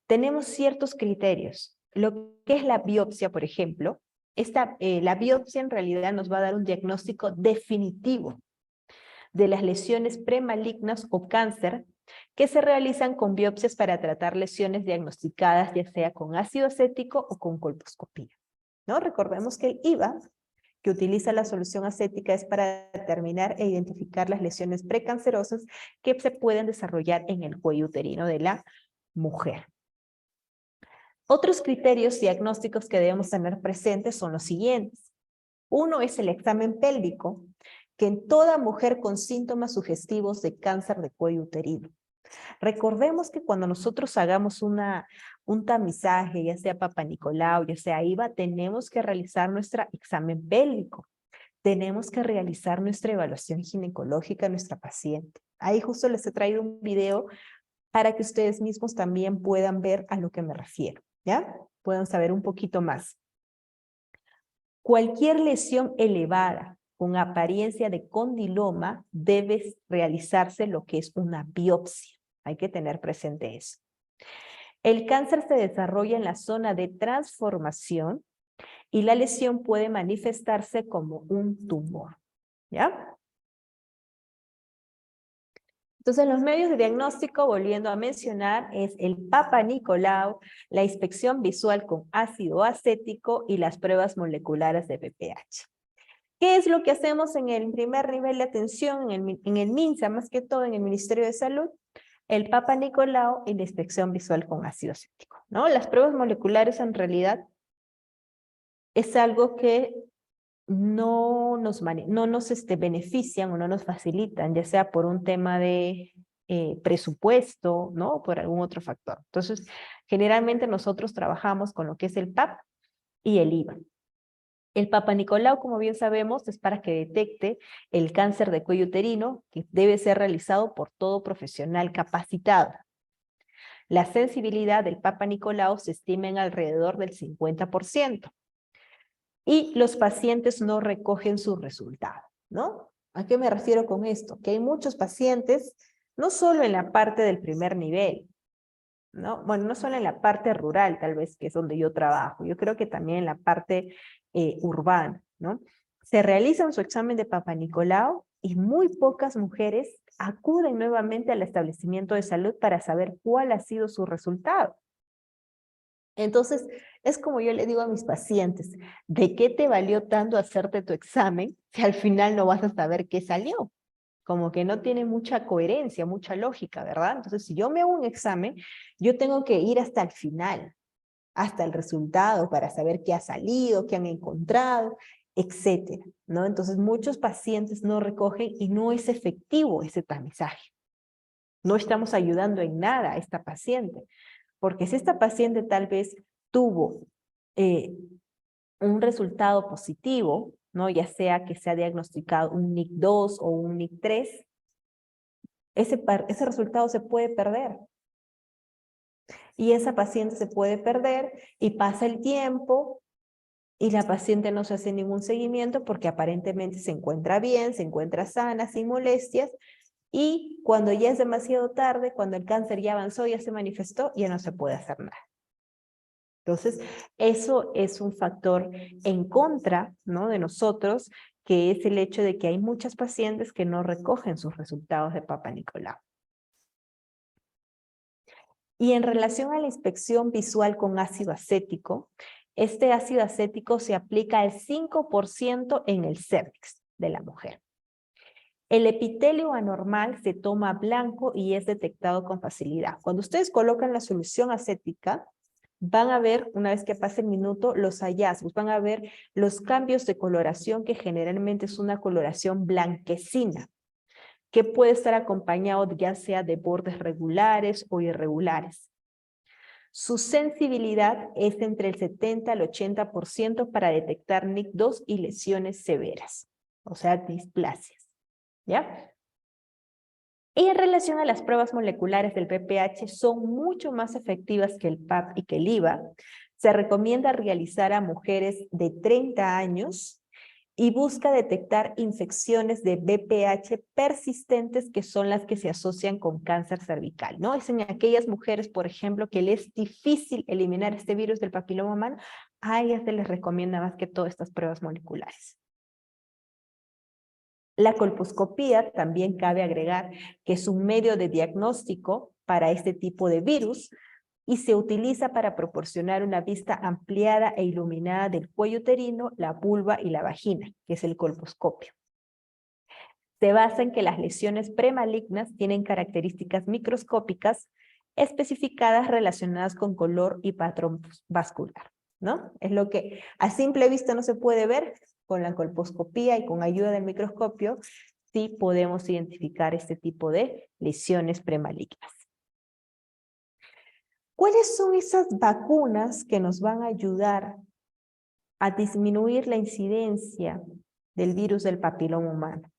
tenemos ciertos criterios. Lo que es la biopsia, por ejemplo, la biopsia en realidad nos va a dar un diagnóstico definitivo de las lesiones premalignas o cáncer que se realizan con biopsias para tratar lesiones diagnosticadas ya sea con ácido acético o con colposcopía, ¿no? Recordemos que el IVA que utiliza la solución acética es para determinar e identificar las lesiones precancerosas que se pueden desarrollar en el cuello uterino de la mujer. Otros criterios diagnósticos que debemos tener presentes son los siguientes. Uno es el examen pélvico, que en toda mujer con síntomas sugestivos de cáncer de cuello uterino. Recordemos que cuando nosotros hagamos un tamizaje, ya sea Papa Nicolau, ya sea IVA, tenemos que realizar nuestro examen pélvico. Tenemos que realizar nuestra evaluación ginecológica a nuestra paciente. Ahí justo les he traído un video para que ustedes mismos también puedan ver a lo que me refiero, ¿ya? Puedan saber un poquito más. Cualquier lesión elevada con apariencia de condiloma debe realizarse lo que es una biopsia. Hay que tener presente eso. El cáncer se desarrolla en la zona de transformación y la lesión puede manifestarse como un tumor, ¿ya? Entonces, los medios de diagnóstico, volviendo a mencionar, es el Papa Nicolau, la inspección visual con ácido acético y las pruebas moleculares de VPH. ¿Qué es lo que hacemos en el primer nivel de atención, en el MINSA, más que todo en el Ministerio de Salud? El Papa Nicolau y la inspección visual con ácido acético, ¿no? Las pruebas moleculares en realidad es algo que no nos benefician o no nos facilitan, ya sea por un tema de presupuesto, ¿no? O por algún otro factor. Entonces, generalmente nosotros trabajamos con lo que es el PAP y el IVA. El Papa Nicolau, como bien sabemos, es para que detecte el cáncer de cuello uterino, que debe ser realizado por todo profesional capacitado. La sensibilidad del Papa Nicolau se estima en alrededor del 50%. Y los pacientes no recogen su resultado, ¿no? ¿A qué me refiero con esto? Que hay muchos pacientes, no solo en la parte del primer nivel, ¿no? Bueno, no solo en la parte rural, tal vez, que es donde yo trabajo, yo creo que también en la parte urbana, ¿no? Se realizan su examen de Papa Nicolau y muy pocas mujeres acuden nuevamente al establecimiento de salud para saber cuál ha sido su resultado. Entonces, es como yo le digo a mis pacientes, ¿de qué te valió tanto hacerte tu examen si al final no vas a saber qué salió? Como que no tiene mucha coherencia, mucha lógica, ¿verdad? Entonces, si yo me hago un examen, yo tengo que ir hasta el final, hasta el resultado para saber qué ha salido, qué han encontrado, etcétera, ¿no? Entonces, muchos pacientes no recogen y no es efectivo ese tamizaje. No estamos ayudando en nada a esta paciente. Porque si esta paciente tal vez tuvo un resultado positivo, ¿no? Ya sea que se ha diagnosticado un NIC2 o un NIC3, ese resultado se puede perder. Y esa paciente se puede perder y pasa el tiempo y la paciente no se hace ningún seguimiento porque aparentemente se encuentra bien, se encuentra sana, sin molestias, y cuando ya es demasiado tarde, cuando el cáncer ya avanzó, ya se manifestó, ya no se puede hacer nada. Entonces, eso es un factor en contra, ¿no? de nosotros, que es el hecho de que hay muchas pacientes que no recogen sus resultados de Papa Nicolau. Y en relación a la inspección visual con ácido acético, este ácido acético se aplica al 5% en el cérvix de la mujer. El epitelio anormal se toma blanco y es detectado con facilidad. Cuando ustedes colocan la solución acética, van a ver, una vez que pase el minuto, los hallazgos, van a ver los cambios de coloración que generalmente es una coloración blanquecina. que puede estar acompañado ya sea de bordes regulares o irregulares. Su sensibilidad es entre el 70 al 80% para detectar NIC2 y lesiones severas, o sea, displasias, ¿ya? Y en relación a las pruebas moleculares del PPH, son mucho más efectivas que el PAP y que el IVA. Se recomienda realizar a mujeres de 30 años y busca detectar infecciones de BPH persistentes que son las que se asocian con cáncer cervical, ¿no? Es en aquellas mujeres, por ejemplo, que les es difícil eliminar este virus del papiloma humano, a ellas se les recomienda más que todo estas pruebas moleculares. La colposcopía también cabe agregar que es un medio de diagnóstico para este tipo de virus y se utiliza para proporcionar una vista ampliada e iluminada del cuello uterino, la vulva y la vagina, que es el colposcopio. Se basa en que las lesiones premalignas tienen características microscópicas especificadas relacionadas con color y patrón vascular, ¿no? Es lo que a simple vista no se puede ver. Con la colposcopía y con ayuda del microscopio, sí podemos identificar este tipo de lesiones premalignas. ¿Cuáles son esas vacunas que nos van a ayudar a disminuir la incidencia del virus del papiloma humano?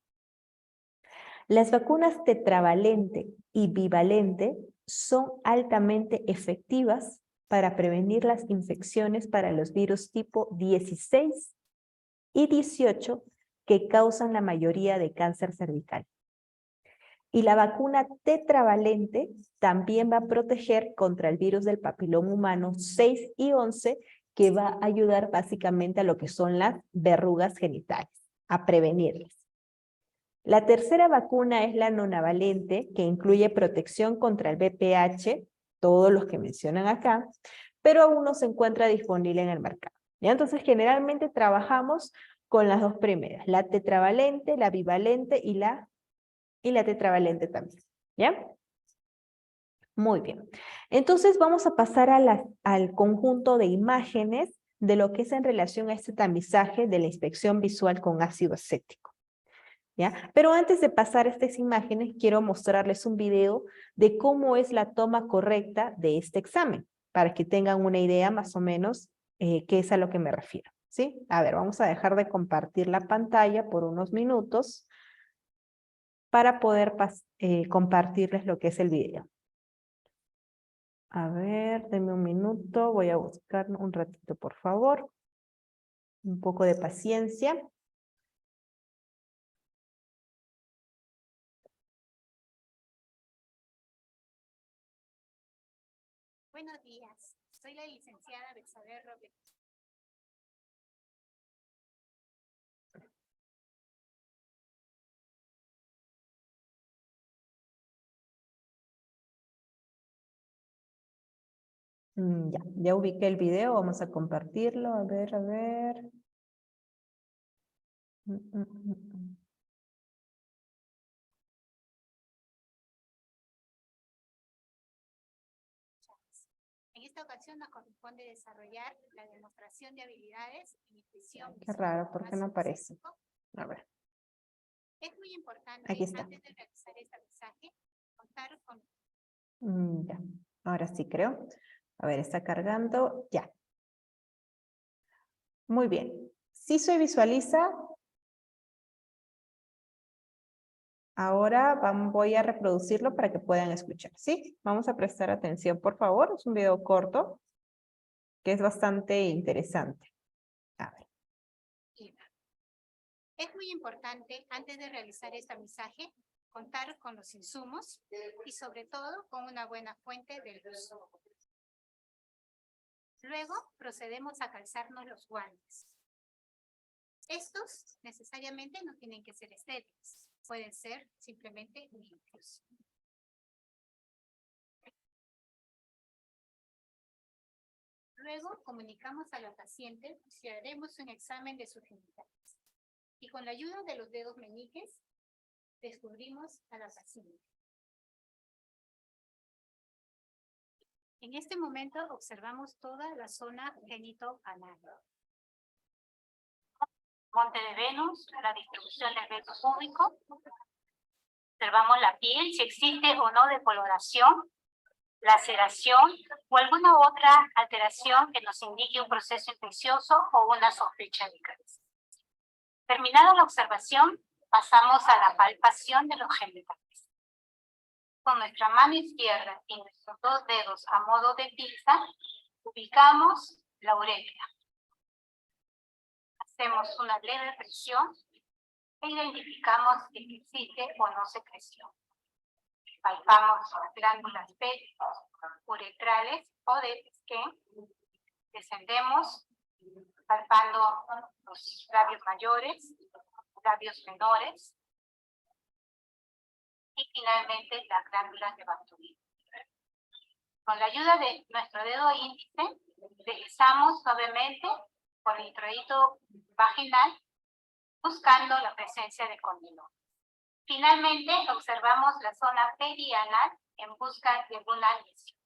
Las vacunas tetravalente y bivalente son altamente efectivas para prevenir las infecciones para los virus tipo 16 y 18 que causan la mayoría de cáncer cervical. Y la vacuna tetravalente también va a proteger contra el virus del papiloma humano 6 y 11, que va a ayudar básicamente a lo que son las verrugas genitales, a prevenirlas. La tercera vacuna es la nonavalente, que incluye protección contra el VPH, todos los que mencionan acá, pero aún no se encuentra disponible en el mercado. ¿Ya? Entonces, generalmente trabajamos con las dos primeras, la tetravalente, la bivalente y la tetravalente también. ¿Ya? Muy bien. Entonces, vamos a pasar al conjunto de imágenes de lo que es en relación a este tamizaje de la inspección visual con ácido acético. ¿Ya? Pero antes de pasar a estas imágenes, quiero mostrarles un video de cómo es la toma correcta de este examen, para que tengan una idea más o menos qué es a lo que me refiero. ¿Sí? A ver, vamos a dejar de compartir la pantalla por unos minutos para poder compartirles lo que es el video. A ver, denme un minuto, voy a buscar un ratito, por favor. Un poco de paciencia. Buenos días, soy la licenciada Betsabe Robles. Ya ubiqué el video, vamos a compartirlo, a ver, a ver. En esta ocasión nos corresponde desarrollar la demostración de habilidades en intuición. Qué raro, ¿por qué no aparece? A ver. Es muy importante, Aquí está. antes de realizar este mensaje, contar con... Ya, ahora sí creo. A ver, está cargando, ya. Muy bien. Si se visualiza, ahora voy a reproducirlo para que puedan escuchar, ¿sí? Vamos a prestar atención, por favor. Es un video corto que es bastante interesante. A ver. Es muy importante, antes de realizar este mensaje, contar con los insumos y sobre todo con una buena fuente de luz. Luego procedemos a calzarnos los guantes. Estos necesariamente no tienen que ser estériles, pueden ser simplemente limpios. Luego comunicamos a la paciente si haremos un examen de sus genitales. Y con la ayuda de los dedos meñiques, descubrimos a la paciente. En este momento observamos toda la zona genitoanal. Monte de Venus, la distribución del veno púbico, Observamos la piel, si existe o no decoloración, laceración o alguna otra alteración que nos indique un proceso infeccioso o una sospecha de cáncer. Terminada la observación, pasamos a la palpación de los genitales. Con nuestra mano izquierda y nuestros 2 dedos a modo de pinza, ubicamos la uretra. Hacemos una leve presión e identificamos si existe o no secreción. Palpamos las glándulas uretrales o de Pesquén. Descendemos palpando los labios mayores, labios menores y finalmente las glándulas de Bartholin. Con la ayuda de nuestro dedo índice, deslizamos suavemente por el introito vaginal buscando la presencia de condilo. Finalmente, observamos la zona perianal en busca de alguna lesión.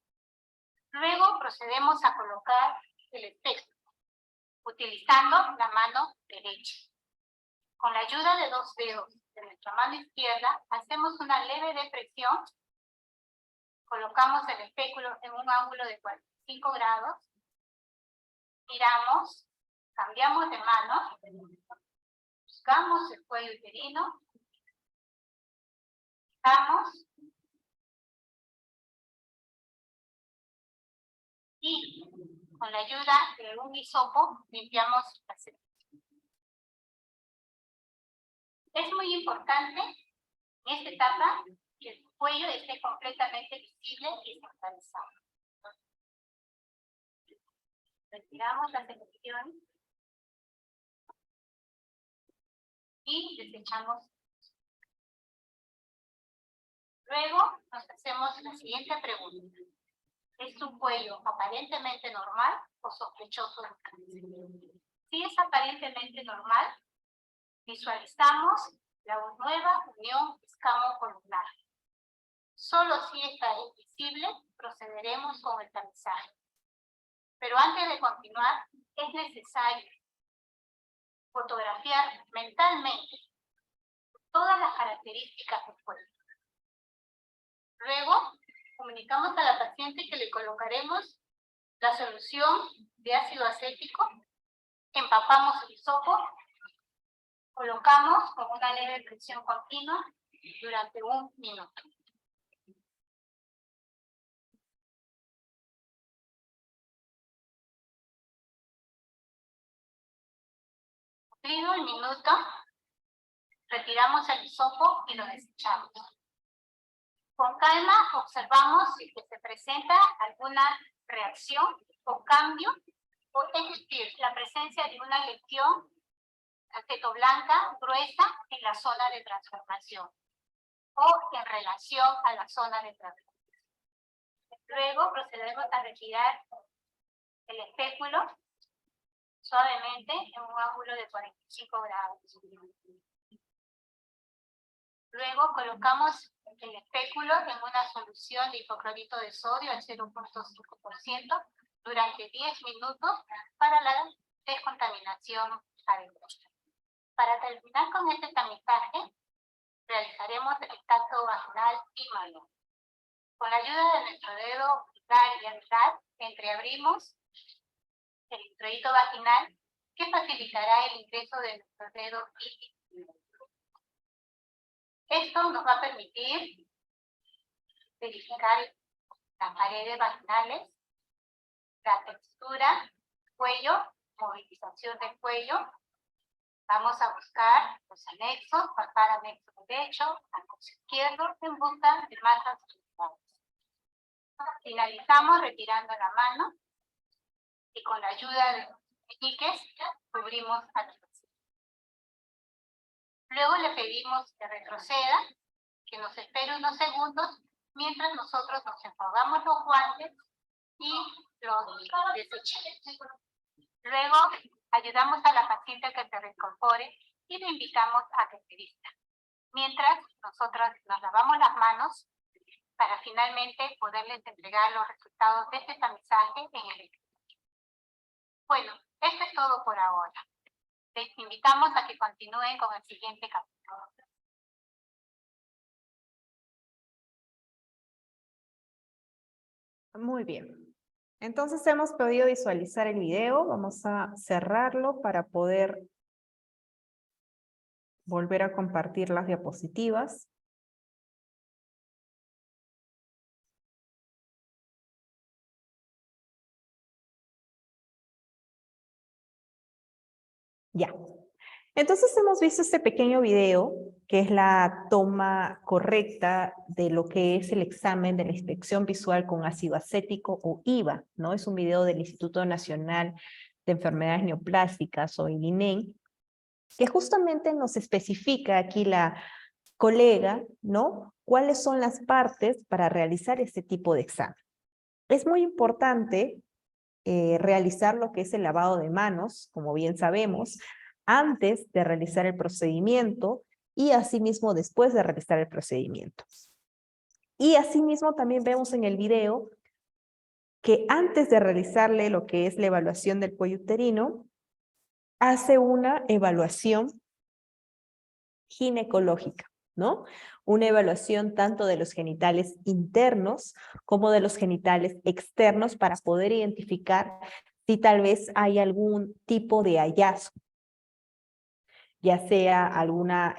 Luego procedemos a colocar el espejo, utilizando la mano derecha. Con la ayuda de 2 dedos de nuestra mano izquierda, hacemos una leve depresión, colocamos el espéculo en un ángulo de 45 grados, giramos, cambiamos de mano, buscamos el cuello uterino, giramos y con la ayuda de un hisopo limpiamos la sepsis. Es muy importante en esta etapa que el cuello esté completamente visible y centralizado. Retiramos la secreción y desechamos. Luego nos hacemos la siguiente pregunta. ¿Es un cuello aparentemente normal o sospechoso de cáncer? Si es aparentemente normal, visualizamos la nueva unión escamo-columnar. Solo si esta es visible, procederemos con el tamizaje. Pero antes de continuar, es necesario fotografiar mentalmente todas las características del cuello. Luego, comunicamos a la paciente que le colocaremos la solución de ácido acético, empapamos el hisopo, colocamos con una leve presión continua durante 1 minuto. Cumplido el minuto, retiramos el hisopo y lo desechamos. Con calma observamos si se presenta alguna reacción o cambio, o es decir, la presencia de una lesión aceto-blanca gruesa en la zona de transformación o en relación a la zona de transformación. Luego procedemos a retirar el espéculo suavemente en un ángulo de 45 grados. Luego colocamos el espéculo en una solución de hipoclorito de sodio al 0.5% durante 10 minutos para la descontaminación adecuada. Para terminar con este tamizaje, realizaremos el tacto vaginal y manual. Con la ayuda de nuestro dedo pulgar y anular, entreabrimos el introito vaginal que facilitará el ingreso de nuestro dedo índice. Esto nos va a permitir verificar las paredes vaginales, la textura, cuello, movilización del cuello. Vamos a buscar los anexos, palpar anexo derecho, anexo izquierdo, en busca de masas circulares. Finalizamos retirando la mano y con la ayuda de los meñiques cubrimos al paciente. Luego le pedimos que retroceda, que nos espere unos segundos mientras nosotros nos enjuagamos los guantes y los desechamos. Luego ayudamos a la paciente a que se reincorpore y le invitamos a que se vista. Mientras nosotros nos lavamos las manos para finalmente poderles entregar los resultados de este tamizaje en el equipo. Bueno, esto es todo por ahora. Les invitamos a que continúen con el siguiente capítulo. Muy bien. Entonces hemos podido visualizar el video. Vamos a cerrarlo para poder volver a compartir las diapositivas. Ya. Entonces hemos visto este pequeño video, que es la toma correcta de lo que es el examen de la inspección visual con ácido acético o IVA, ¿no? Es un video del Instituto Nacional de Enfermedades Neoplásticas o INEN, que justamente nos especifica aquí la colega, ¿no? ¿Cuáles son las partes para realizar este tipo de examen? Es muy importante realizar lo que es el lavado de manos, como bien sabemos, antes de realizar el procedimiento y asimismo después de realizar el procedimiento. Y asimismo también vemos en el video que antes de realizarle lo que es la evaluación del cuello uterino, hace una evaluación ginecológica, ¿no? Una evaluación tanto de los genitales internos como de los genitales externos para poder identificar si tal vez hay algún tipo de hallazgo, ya sea alguna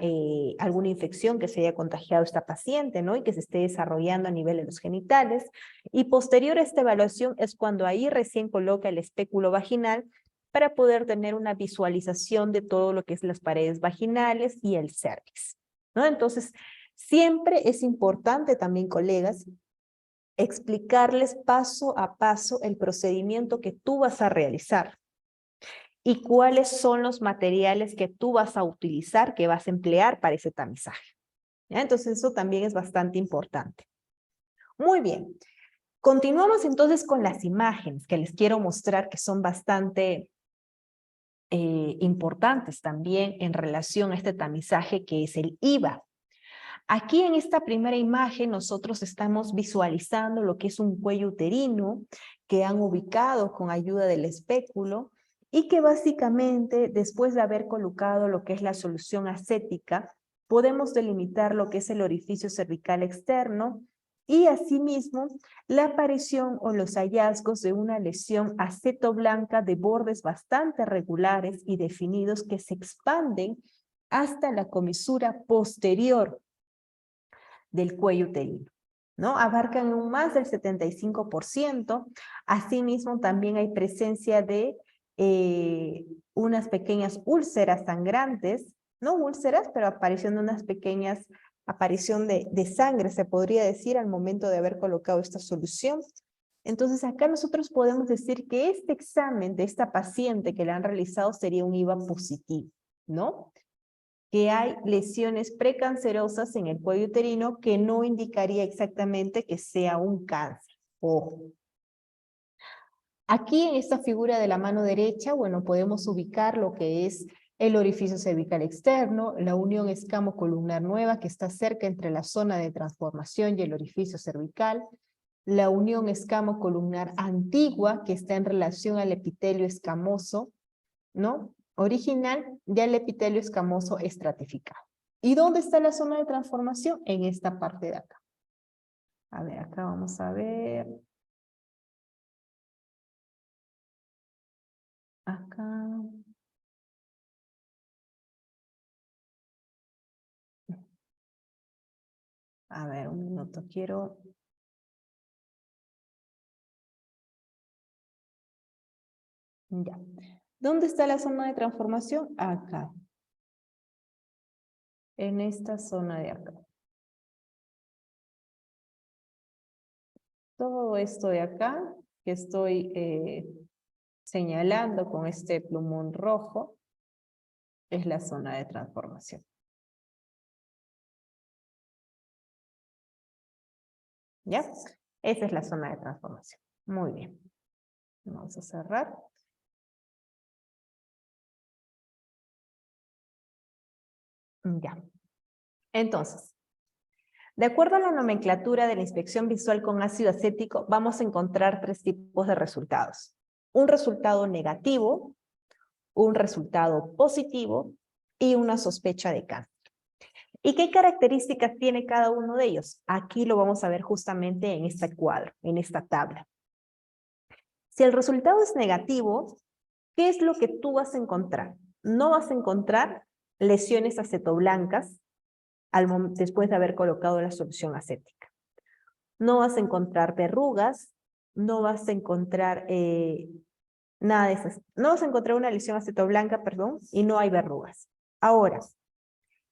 infección que se haya contagiado esta paciente, ¿no? Y que se esté desarrollando a nivel de los genitales. Y posterior a esta evaluación es cuando ahí recién coloca el espéculo vaginal para poder tener una visualización de todo lo que es las paredes vaginales y el cervix, ¿no? Entonces, siempre es importante también, colegas, explicarles paso a paso el procedimiento que tú vas a realizar y cuáles son los materiales que tú vas a utilizar, que vas a emplear para ese tamizaje, ¿ya? Entonces, eso también es bastante importante. Muy bien. Continuamos entonces con las imágenes que les quiero mostrar, que son bastante importantes también en relación a este tamizaje que es el IVA. Aquí en esta primera imagen nosotros estamos visualizando lo que es un cuello uterino que han ubicado con ayuda del espéculo y que básicamente después de haber colocado lo que es la solución acética, podemos delimitar lo que es el orificio cervical externo y asimismo la aparición o los hallazgos de una lesión acetoblanca de bordes bastante regulares y definidos que se expanden hasta la comisura posterior del cuello uterino, ¿no? Abarcan un más del 75%. Asimismo, también hay presencia de unas pequeñas úlceras sangrantes, no úlceras, pero aparición de unas pequeñas, aparición de sangre, se podría decir, al momento de haber colocado esta solución. Entonces, acá nosotros podemos decir que este examen de esta paciente que le han realizado sería un IVA positivo, ¿no? Que hay lesiones precancerosas en el cuello uterino que no indicaría exactamente que sea un cáncer. Ojo. Aquí en esta figura de la mano derecha, bueno, podemos ubicar lo que es el orificio cervical externo, la unión escamo-columnar nueva que está cerca entre la zona de transformación y el orificio cervical, la unión escamo-columnar antigua que está en relación al epitelio escamoso, ¿no? Original y al epitelio escamoso estratificado. ¿Y dónde está la zona de transformación? En esta parte de acá. A ver, acá vamos a ver. Acá. A ver, un minuto, quiero... Ya. ¿Dónde está la zona de transformación? Acá. En esta zona de acá. Todo esto de acá, que estoy señalando con este plumón rojo, es la zona de transformación. ¿Ya? Esa es la zona de transformación. Muy bien. Vamos a cerrar. Ya. Entonces, de acuerdo a la nomenclatura de la inspección visual con ácido acético, vamos a encontrar tres tipos de resultados. Un resultado negativo, un resultado positivo y una sospecha de cáncer. ¿Y qué características tiene cada uno de ellos? Aquí lo vamos a ver justamente en este cuadro, en esta tabla. Si el resultado es negativo, ¿qué es lo que tú vas a encontrar? No vas a encontrar lesiones acetoblancas después de haber colocado la solución acética. No vas a encontrar verrugas, no vas a encontrar nada de esas. No vas a encontrar una lesión acetoblanca, perdón, y no hay verrugas. Ahora,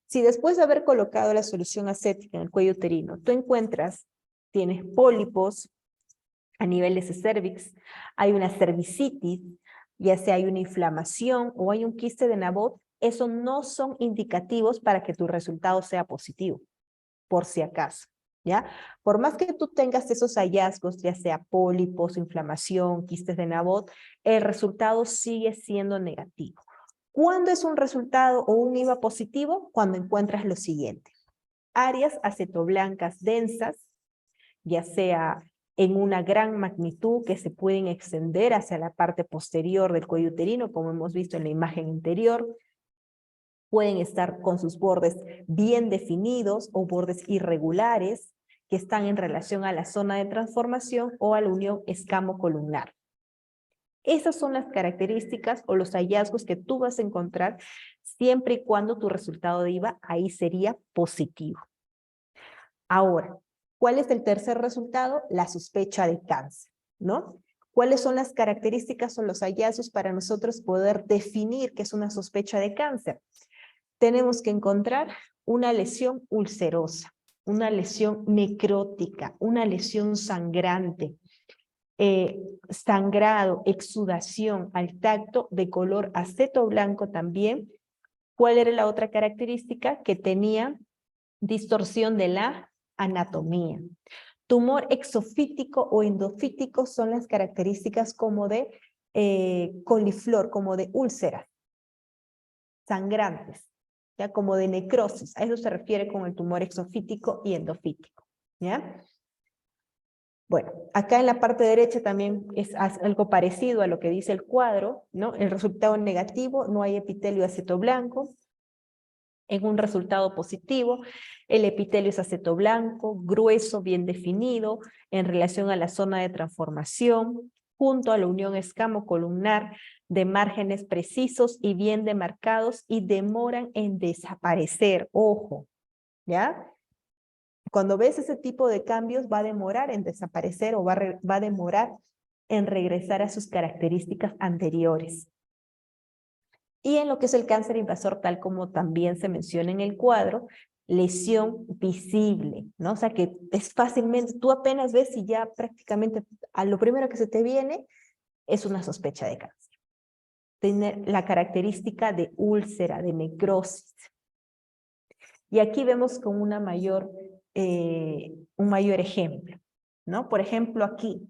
si después de haber colocado la solución acética en el cuello uterino, tú tienes pólipos a nivel de ese cervix, hay una cervicitis, ya sea hay una inflamación o hay un quiste de Nabot, eso no son indicativos para que tu resultado sea positivo, por si acaso, ¿ya? Por más que tú tengas esos hallazgos, ya sea pólipos, inflamación, quistes de Nabot, el resultado sigue siendo negativo. ¿Cuándo es un resultado o un IVA positivo? Cuando encuentras lo siguiente. Áreas acetoblancas densas, ya sea en una gran magnitud que se pueden extender hacia la parte posterior del cuello uterino, como hemos visto en la imagen anterior. Pueden estar con sus bordes bien definidos o bordes irregulares que están en relación a la zona de transformación o a la unión escamo-columnar. Esas son las características o los hallazgos que tú vas a encontrar siempre y cuando tu resultado de IVA ahí sería positivo. Ahora, ¿cuál es el tercer resultado? La sospecha de cáncer, ¿no? ¿Cuáles son las características o los hallazgos para nosotros poder definir qué es una sospecha de cáncer? Tenemos que encontrar una lesión ulcerosa, una lesión necrótica, una lesión sangrante, sangrado, exudación al tacto de color aceto blanco también. ¿Cuál era la otra característica? Que tenía distorsión de la anatomía. Tumor exofítico o endofítico son las características como de coliflor, como de úlceras sangrantes, ya como de necrosis. A eso se refiere con el tumor exofítico y endofítico, ¿ya? Bueno, acá en la parte derecha también es algo parecido a lo que dice el cuadro, ¿no? El resultado negativo, no hay epitelio acetoblanco. En un resultado positivo, el epitelio es acetoblanco, grueso, bien definido, en relación a la zona de transformación, junto a la unión escamo-columnar, de márgenes precisos y bien demarcados y demoran en desaparecer. Ojo, ¿ya? Cuando ves ese tipo de cambios va a demorar en desaparecer o va a demorar en regresar a sus características anteriores. Y en lo que es el cáncer invasor, tal como también se menciona en el cuadro, lesión visible, ¿no? O sea que es fácilmente, tú apenas ves y ya prácticamente a lo primero que se te viene es una sospecha de cáncer. Tiene la característica de úlcera, de necrosis. Y aquí vemos con un mayor ejemplo, ¿no? Por ejemplo, aquí,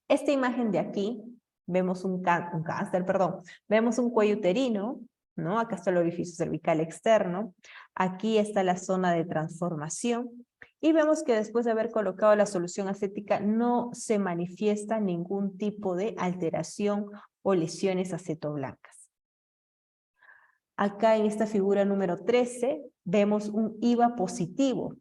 esta imagen de aquí, vemos vemos un cuello uterino, ¿no? Acá está el orificio cervical externo, aquí está la zona de transformación, y vemos que después de haber colocado la solución acética no se manifiesta ningún tipo de alteración o lesiones acetoblancas. Acá en esta figura número 13 vemos un IVA positivo.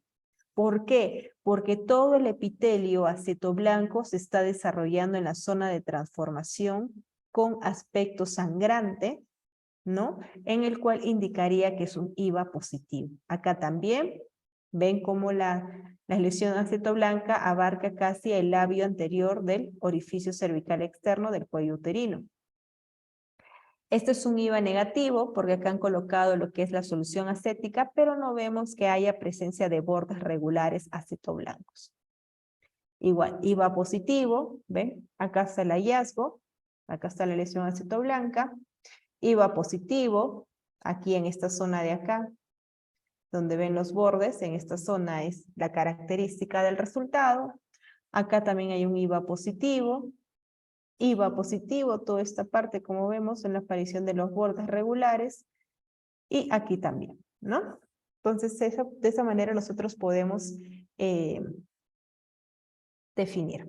¿Por qué? Porque todo el epitelio acetoblanco se está desarrollando en la zona de transformación con aspecto sangrante, ¿no? En el cual indicaría que es un IVA positivo. Acá también ven cómo la lesión acetoblanca abarca casi el labio anterior del orificio cervical externo del cuello uterino. Este es un IVA negativo porque acá han colocado lo que es la solución acética, pero no vemos que haya presencia de bordes regulares acetoblancos. Igual, IVA positivo, ¿ven? Acá está el hallazgo, acá está la lesión acetoblanca. IVA positivo, aquí en esta zona de acá, donde ven los bordes, en esta zona es la característica del resultado. Acá también hay un IVA positivo, toda esta parte, como vemos, en la aparición de los bordes regulares, y aquí también, ¿no? Entonces, de esa manera nosotros podemos definir.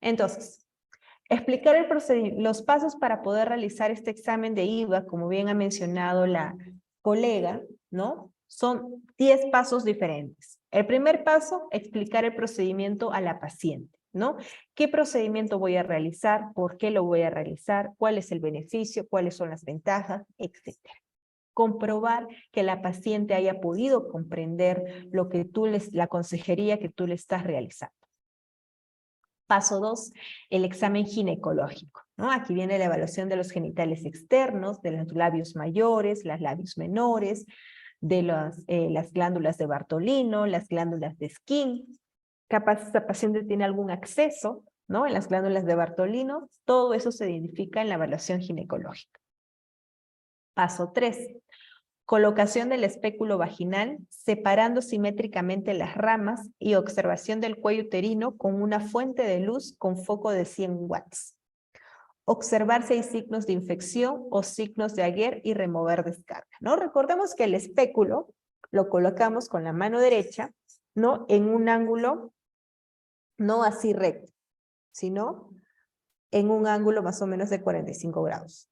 Entonces, explicar los pasos para poder realizar este examen de IVA, como bien ha mencionado la colega, ¿no? Son 10 pasos diferentes. El primer paso, explicar el procedimiento a la paciente, ¿no? ¿Qué procedimiento voy a realizar? ¿Por qué lo voy a realizar? ¿Cuál es el beneficio? ¿Cuáles son las ventajas? Etcétera. Comprobar que la paciente haya podido comprender lo que la consejería que tú le estás realizando. Paso 2, el examen ginecológico, ¿no? Aquí viene la evaluación de los genitales externos, de los labios mayores, los labios menores, de las glándulas de Bartolino, las glándulas de Skin. Capaz esta paciente tiene algún acceso, ¿no? En las glándulas de Bartolino, todo eso se identifica en la evaluación ginecológica. Paso 3, colocación del espéculo vaginal, separando simétricamente las ramas y observación del cuello uterino con una fuente de luz con foco de 100 watts. Observar si hay signos de infección o signos de aguer y remover descarga, ¿no? Recordemos que el espéculo lo colocamos con la mano derecha, ¿no? En un ángulo no así recto, sino en un ángulo más o menos de 45 grados.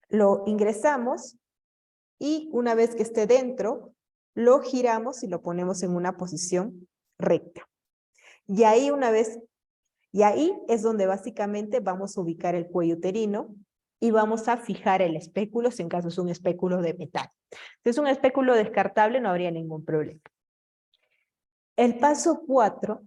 Lo ingresamos y una vez que esté dentro, lo giramos y lo ponemos en una posición recta. Y ahí es donde básicamente vamos a ubicar el cuello uterino y vamos a fijar el espéculo, si en caso es un espéculo de metal. Si es un espéculo descartable, no habría ningún problema. El paso 4,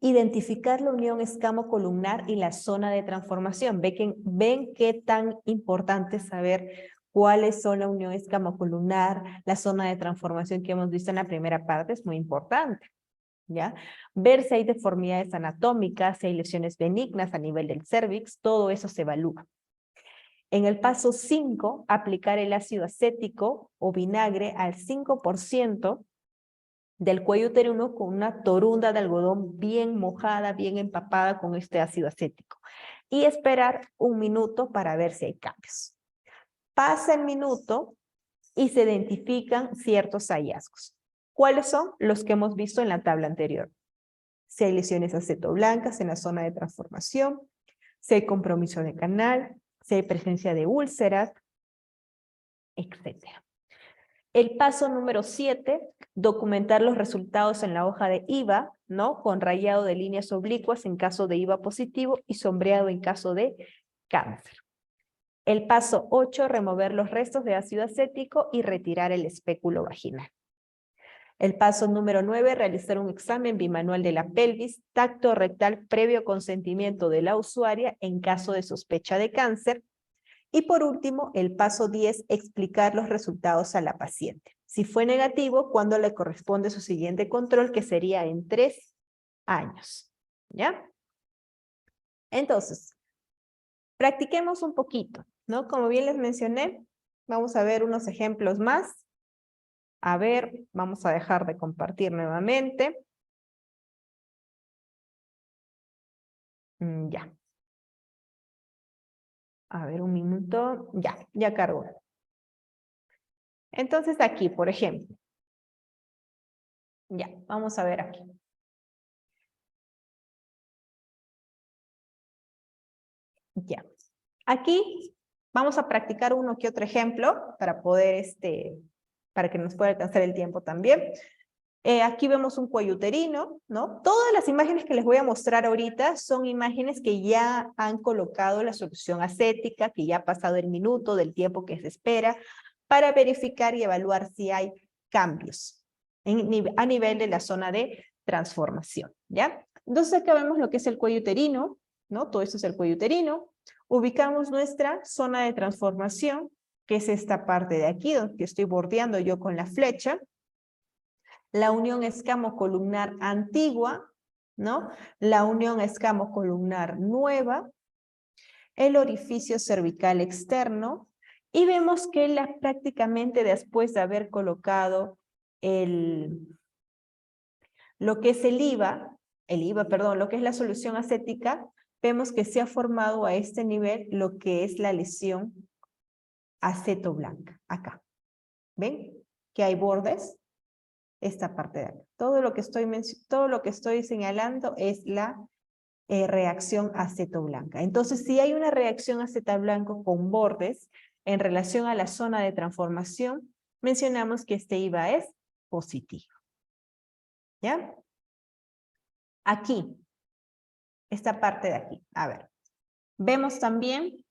identificar la unión escamo-columnar y la zona de transformación. ¿Ven qué tan importante es saber cuáles son la unión escamo-columnar, la zona de transformación que hemos visto en la primera parte? Es muy importante, ¿ya? Ver si hay deformidades anatómicas, si hay lesiones benignas a nivel del cérvix, todo eso se evalúa. En el paso 5, aplicar el ácido acético o vinagre al 5% del cuello uterino con una torunda de algodón bien mojada, bien empapada con este ácido acético. Y esperar 1 minuto para ver si hay cambios. Pasa el minuto y se identifican ciertos hallazgos. ¿Cuáles son? Los que hemos visto en la tabla anterior. Si hay lesiones acetoblancas en la zona de transformación, si hay compromiso de canal, si hay presencia de úlceras, etc. El paso número 7, documentar los resultados en la hoja de IVA, ¿no? Con rayado de líneas oblicuas en caso de IVA positivo y sombreado en caso de cáncer. El paso 8, remover los restos de ácido acético y retirar el espéculo vaginal. El paso número 9, realizar un examen bimanual de la pelvis, tacto rectal previo consentimiento de la usuaria en caso de sospecha de cáncer. Y por último, el paso 10, explicar los resultados a la paciente. Si fue negativo, ¿cuándo le corresponde su siguiente control? Que sería en 3 años. ¿Ya? Entonces, practiquemos un poquito, ¿no? Como bien les mencioné, vamos a ver unos ejemplos más. A ver, vamos a dejar de compartir nuevamente. Ya. A ver, un minuto. Ya cargó. Entonces aquí, por ejemplo. Ya, vamos a ver aquí. Ya. Aquí vamos a practicar uno que otro ejemplo para poder, para que nos pueda alcanzar el tiempo también. Aquí vemos un cuello uterino, ¿no? Todas las imágenes que les voy a mostrar ahorita son imágenes que ya han colocado la solución acética, que ya ha pasado el minuto del tiempo que se espera, para verificar y evaluar si hay cambios a nivel de la zona de transformación, ¿ya? Entonces acá vemos lo que es el cuello uterino, ¿no? Todo esto es el cuello uterino. Ubicamos nuestra zona de transformación, que es esta parte de aquí, donde estoy bordeando yo con la flecha. La unión escamo-columnar antigua, ¿no? La unión escamo-columnar nueva, el orificio cervical externo, y vemos que prácticamente después de haber colocado lo que es lo que es la solución acética, vemos que se ha formado a este nivel lo que es la lesión acetoblanca, acá. ¿Ven? Que hay bordes. Esta parte de acá. Todo lo que estoy señalando es la reacción acetoblanca. Entonces, si hay una reacción acetablanco con bordes, En relación a la zona de transformación, mencionamos que este IVA es positivo. ¿Ya? Aquí, esta parte de aquí, a ver. Vemos también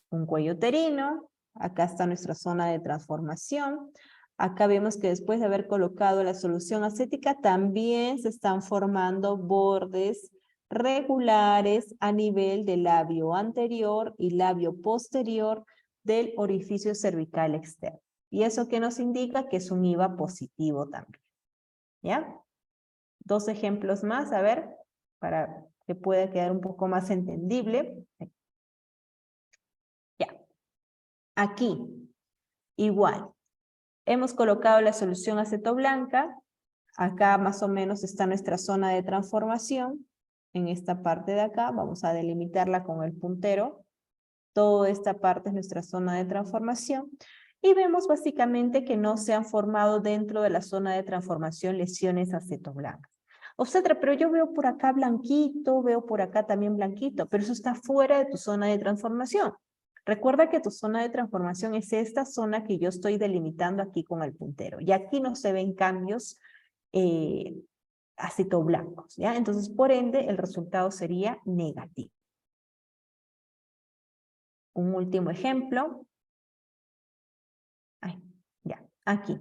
un cuello uterino, acá está nuestra zona de transformación, acá vemos que después de haber colocado la solución acética también se están formando bordes regulares a nivel del labio anterior y labio posterior del orificio cervical externo. ¿Y eso qué nos indica? Que es un IVA positivo también. ¿Ya? Dos ejemplos más, a ver, para que pueda quedar un poco más entendible. Ya. Aquí, igual. Hemos colocado la solución acetoblanca. Acá más o menos está nuestra zona de transformación. En esta parte de acá, vamos a delimitarla con el puntero. Toda esta parte es nuestra zona de transformación. Y vemos básicamente que no se han formado dentro de la zona de transformación lesiones acetoblancas. Obstetra, pero yo veo por acá blanquito, veo por acá también blanquito, pero eso está fuera de tu zona de transformación. Recuerda que tu zona de transformación es esta zona que yo estoy delimitando aquí con el puntero. Y aquí no se ven cambios acetoblancos, ¿ya? Entonces, por ende, el resultado sería negativo. Un último ejemplo. Ay, ya, aquí.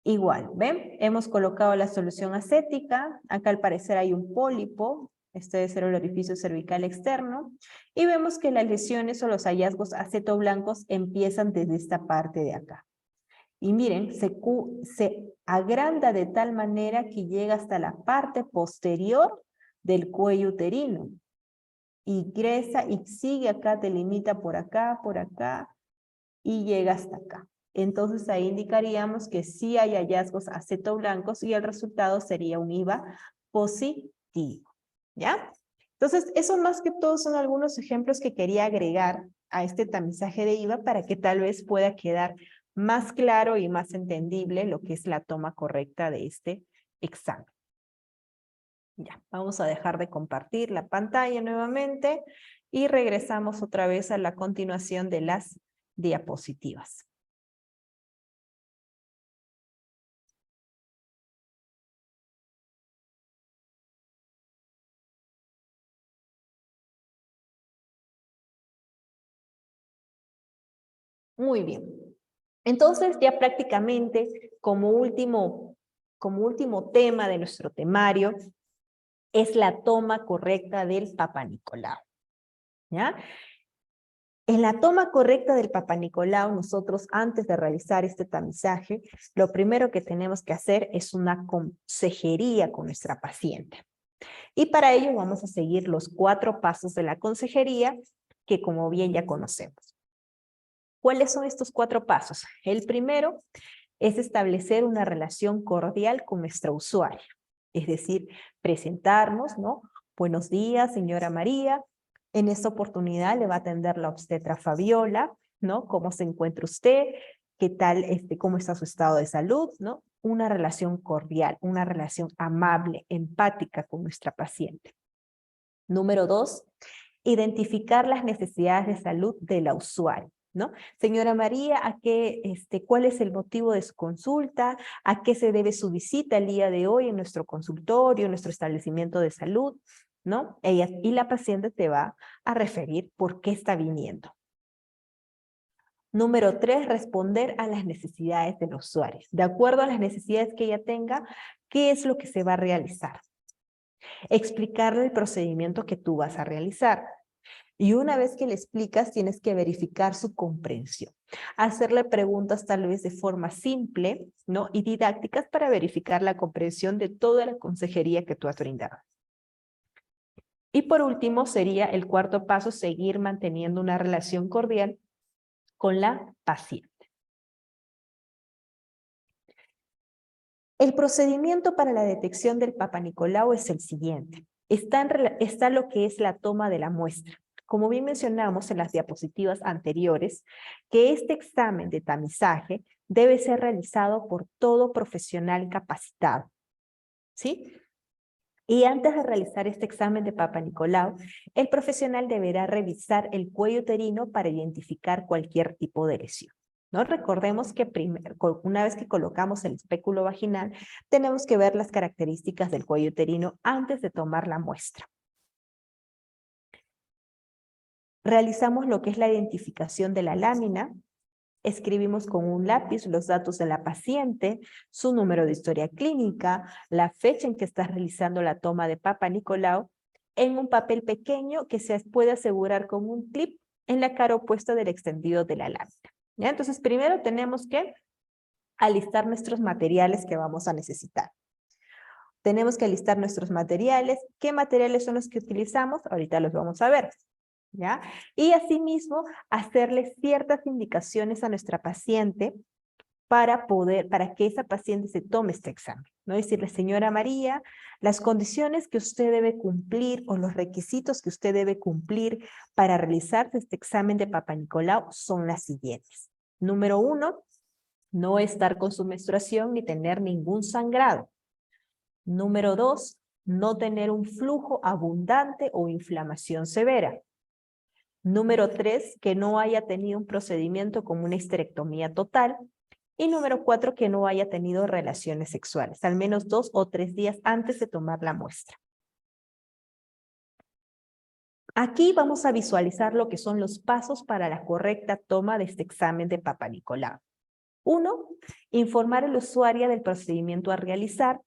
Igual, ¿ven? Hemos colocado la solución acética. Acá al parecer hay un pólipo. Este debe ser el orificio cervical externo. Y vemos que las lesiones o los hallazgos acetoblancos empiezan desde esta parte de acá. Y miren, se agranda de tal manera que llega hasta la parte posterior del cuello uterino. Ingresa y sigue acá, delimita por acá, y llega hasta acá. Entonces ahí indicaríamos que sí hay hallazgos acetoblancos y el resultado sería un IVA positivo. ¿Ya? Entonces, eso más que todo son algunos ejemplos que quería agregar a este tamizaje de IVA para que tal vez pueda quedar más claro y más entendible lo que es la toma correcta de este examen. Ya, vamos a dejar de compartir la pantalla nuevamente y regresamos otra vez a la continuación de las diapositivas. Muy bien. Entonces, ya prácticamente como último tema de nuestro temario es la toma correcta del Papa Nicolau. ¿Ya? En la toma correcta del Papa Nicolau, nosotros antes de realizar este tamizaje, lo primero que tenemos que hacer es una consejería con nuestra paciente. Y para ello vamos a seguir los 4 pasos de la consejería que como bien ya conocemos. ¿Cuáles son estos 4 pasos? El primero es establecer una relación cordial con nuestra usuaria. Es decir, presentarnos, ¿no? Buenos días, señora María. En esta oportunidad le va a atender la obstetra Fabiola, ¿no? ¿Cómo se encuentra usted? ¿Qué tal, cómo está su estado de salud? ¿No? Una relación cordial, una relación amable, empática con nuestra paciente. Número 2, identificar las necesidades de salud de la usuaria, ¿no? Señora María, ¿cuál es el motivo de su consulta? ¿A qué se debe su visita el día de hoy en nuestro consultorio, en nuestro establecimiento de salud? ¿No? Ella y la paciente te va a referir por qué está viniendo. Número 3, responder a las necesidades de los usuarios. De acuerdo a las necesidades que ella tenga, ¿qué es lo que se va a realizar? Explicarle el procedimiento que tú vas a realizar. Y una vez que le explicas, tienes que verificar su comprensión. Hacerle preguntas tal vez de forma simple, ¿no? Y didácticas para verificar la comprensión de toda la consejería que tú has brindado. Y por último, sería el 4º paso, seguir manteniendo una relación cordial con la paciente. El procedimiento para la detección del Papa Nicolau es el siguiente. Está lo que es la toma de la muestra. Como bien mencionamos en las diapositivas anteriores, que este examen de tamizaje debe ser realizado por todo profesional capacitado. ¿Sí? Y antes de realizar este examen de Papa Nicolau, el profesional deberá revisar el cuello uterino para identificar cualquier tipo de lesión, ¿no? Recordemos que una vez que colocamos el espéculo vaginal, tenemos que ver las características del cuello uterino antes de tomar la muestra. Realizamos lo que es la identificación de la lámina. Escribimos con un lápiz los datos de la paciente, su número de historia clínica, la fecha en que está realizando la toma de Papa Nicolau, en un papel pequeño que se puede asegurar con un clip en la cara opuesta del extendido de la lámina. ¿Ya? Entonces, primero tenemos que alistar nuestros materiales que vamos a necesitar. Tenemos que alistar nuestros materiales. ¿Qué materiales son los que utilizamos? Ahorita los vamos a ver. ¿Ya? Y asimismo, hacerle ciertas indicaciones a nuestra paciente para que esa paciente se tome este examen, ¿no? Decirle, señora María, las condiciones que usted debe cumplir o los requisitos que usted debe cumplir para realizarse este examen de Papa Nicolau son las siguientes. Número 1, no estar con su menstruación ni tener ningún sangrado. Número 2, no tener un flujo abundante o inflamación severa. Número 3, que no haya tenido un procedimiento como una histerectomía total. Y número 4, que no haya tenido relaciones sexuales, al menos 2 o 3 días antes de tomar la muestra. Aquí vamos a visualizar lo que son los pasos para la correcta toma de este examen de Papa Nicolau. 1, informar al usuario del procedimiento a realizar,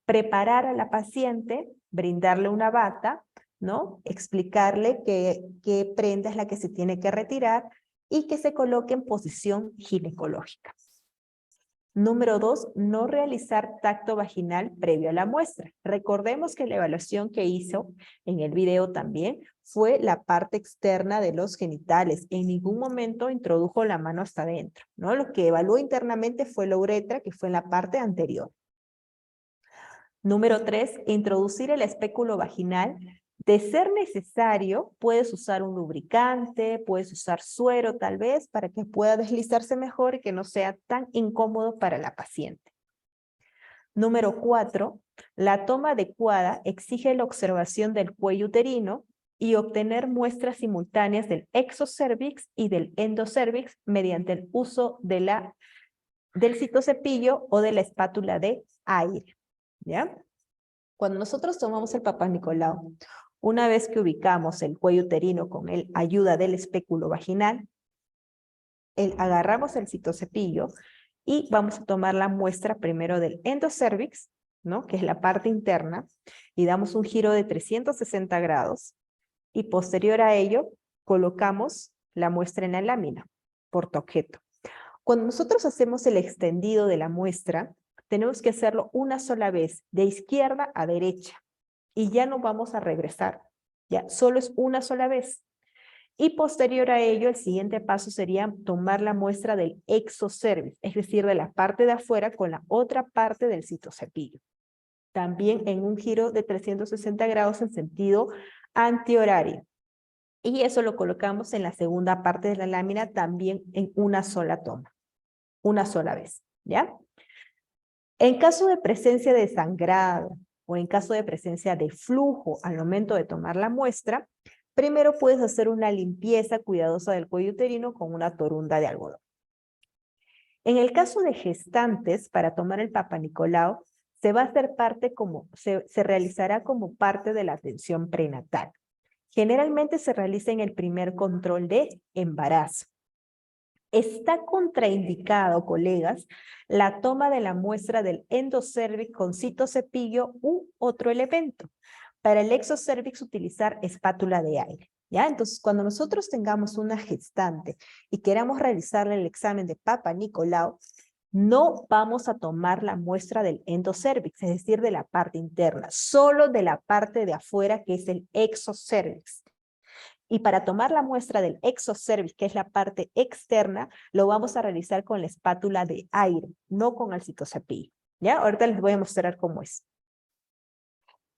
preparar a la paciente, brindarle una bata, ¿no? Explicarle qué prenda es la que se tiene que retirar y que se coloque en posición ginecológica. Número 2, no realizar tacto vaginal previo a la muestra. Recordemos que la evaluación que hizo en el video también fue la parte externa de los genitales. En ningún momento introdujo la mano hasta adentro, ¿no? Lo que evaluó internamente fue la uretra, que fue en la parte anterior. Número 3, introducir el espéculo vaginal. De ser necesario, puedes usar un lubricante, puedes usar suero tal vez, para que pueda deslizarse mejor y que no sea tan incómodo para la paciente. Número 4, la toma adecuada exige la observación del cuello uterino y obtener muestras simultáneas del exocervix y del endocervix mediante el uso del citocepillo o de la espátula de aire. ¿Ya? Cuando nosotros tomamos el Papa Nicolau, una vez que ubicamos el cuello uterino con la ayuda del espéculo vaginal, agarramos el citocepillo y vamos a tomar la muestra primero del endocervix, ¿no? Que es la parte interna, y damos un giro de 360 grados, y posterior a ello colocamos la muestra en la lámina, portaobjeto. Cuando nosotros hacemos el extendido de la muestra, tenemos que hacerlo una sola vez, de izquierda a derecha, y ya no vamos a regresar, ya solo es una sola vez. Y posterior a ello, el siguiente paso sería tomar la muestra del exocervix, es decir, de la parte de afuera con la otra parte del citocepillo. También en un giro de 360 grados en sentido antihorario. Y eso lo colocamos en la segunda parte de la lámina también en una sola toma, una sola vez, ¿ya? En caso de presencia de sangrado o en caso de presencia de flujo al momento de tomar la muestra, primero puedes hacer una limpieza cuidadosa del cuello uterino con una torunda de algodón. En el caso de gestantes, para tomar el Papa Nicolau, se realizará como parte de la atención prenatal. Generalmente se realiza en el primer control de embarazo. Está contraindicado, colegas, la toma de la muestra del endocervix con citocepillo u otro elemento. Para el exocervix utilizar espátula de aire. ¿Ya? Entonces, cuando nosotros tengamos una gestante y queramos realizarle el examen de Papa Nicolau, no vamos a tomar la muestra del endocervix, es decir, de la parte interna, solo de la parte de afuera que es el exocervix. Y para tomar la muestra del exocervix, que es la parte externa, lo vamos a realizar con la espátula de aire, no con el citocepillo. ¿Ya? Ahorita les voy a mostrar cómo es.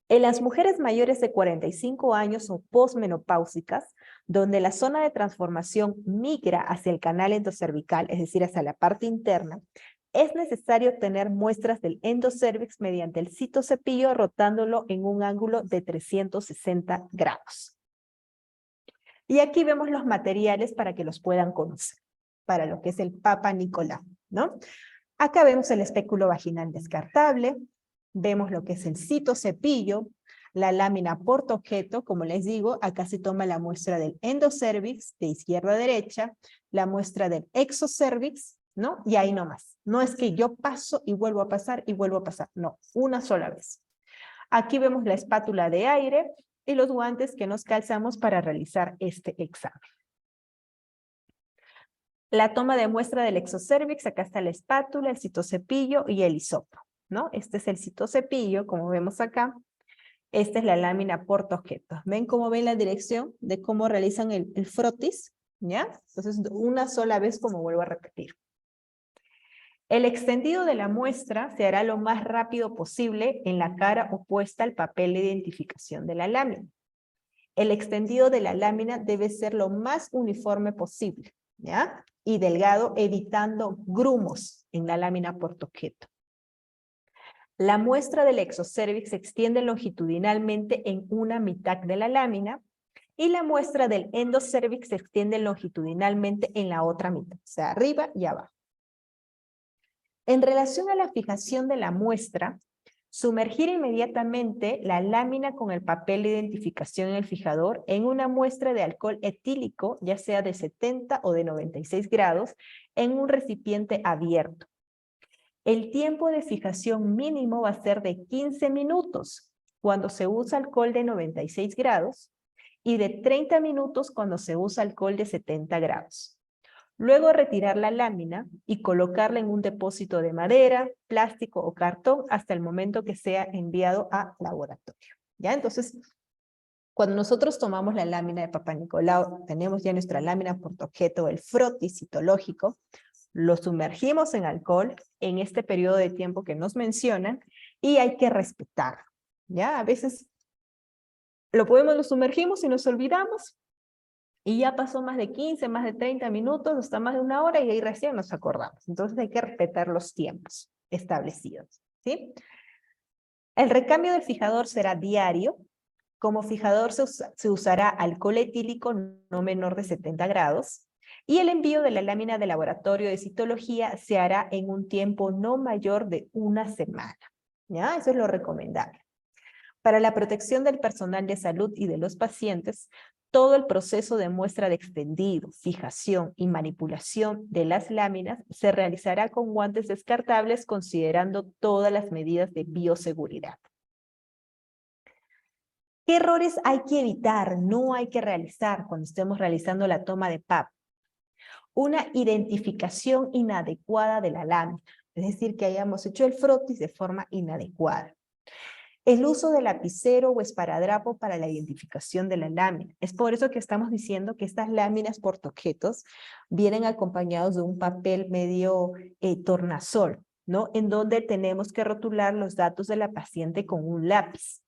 En las mujeres mayores de 45 años o posmenopáusicas, donde la zona de transformación migra hacia el canal endocervical, es decir, hacia la parte interna, es necesario obtener muestras del endocervix mediante el citocepillo rotándolo en un ángulo de 360 grados. Y aquí vemos los materiales para que los puedan conocer, para lo que es el Papa Nicolau, ¿no? Acá vemos el espéculo vaginal descartable, vemos lo que es el citocepillo, la lámina portaobjeto, como les digo, acá se toma la muestra del endocervix de izquierda a derecha, la muestra del exocervix, ¿no? Y ahí nomás. No es que yo paso y vuelvo a pasar y vuelvo a pasar, no, una sola vez. Aquí vemos la espátula de aire y los guantes que nos calzamos para realizar este examen. La toma de muestra del exocervix, acá está la espátula, el citocepillo y el hisopo, ¿no? Este es el citocepillo, como vemos acá. Esta es la lámina portaobjeto. ¿Ven cómo ven la dirección de cómo realizan el frotis? ¿Ya? Entonces, una sola vez, como vuelvo a repetir. El extendido de la muestra se hará lo más rápido posible en la cara opuesta al papel de identificación de la lámina. El extendido de la lámina debe ser lo más uniforme posible, ¿ya? Y delgado, evitando grumos en la lámina portaobjeto. La muestra del exocervix se extiende longitudinalmente en una mitad de la lámina y la muestra del endocervix se extiende longitudinalmente en la otra mitad, o sea, arriba y abajo. En relación a la fijación de la muestra, sumergir inmediatamente la lámina con el papel de identificación en el fijador en una muestra de alcohol etílico, ya sea de 70 o de 96 grados, en un recipiente abierto. El tiempo de fijación mínimo va a ser de 15 minutos cuando se usa alcohol de 96 grados y de 30 minutos cuando se usa alcohol de 70 grados. Luego retirar la lámina y colocarla en un depósito de madera, plástico o cartón hasta el momento que sea enviado a laboratorio. ¿Ya? Entonces, cuando nosotros tomamos la lámina de Papa Nicolau, tenemos ya nuestra lámina portaobjeto, el frotis citológico, lo sumergimos en alcohol en este periodo de tiempo que nos mencionan y hay que respetarlo. ¿Ya? A veces lo sumergimos y nos olvidamos. Y ya pasó más de 15, más de 30 minutos, hasta más de una hora y ahí recién nos acordamos. Entonces hay que respetar los tiempos establecidos, ¿sí? El recambio del fijador será diario. Como fijador se usará alcohol etílico no menor de 70 grados. Y el envío de la lámina de laboratorio de citología se hará en un tiempo no mayor de una semana. ¿Ya? Eso es lo recomendable. Para la protección del personal de salud y de los pacientes, todo el proceso de muestra de extendido, fijación y manipulación de las láminas se realizará con guantes descartables considerando todas las medidas de bioseguridad. ¿Qué errores hay que evitar, no hay que realizar cuando estemos realizando la toma de PAP? Una identificación inadecuada de la lámina, es decir, que hayamos hecho el frotis de forma inadecuada. El uso de lapicero o esparadrapo para la identificación de la lámina. Es por eso que estamos diciendo que estas láminas portaobjetos vienen acompañados de un papel medio tornasol, ¿no? En donde tenemos que rotular los datos de la paciente con un lápiz.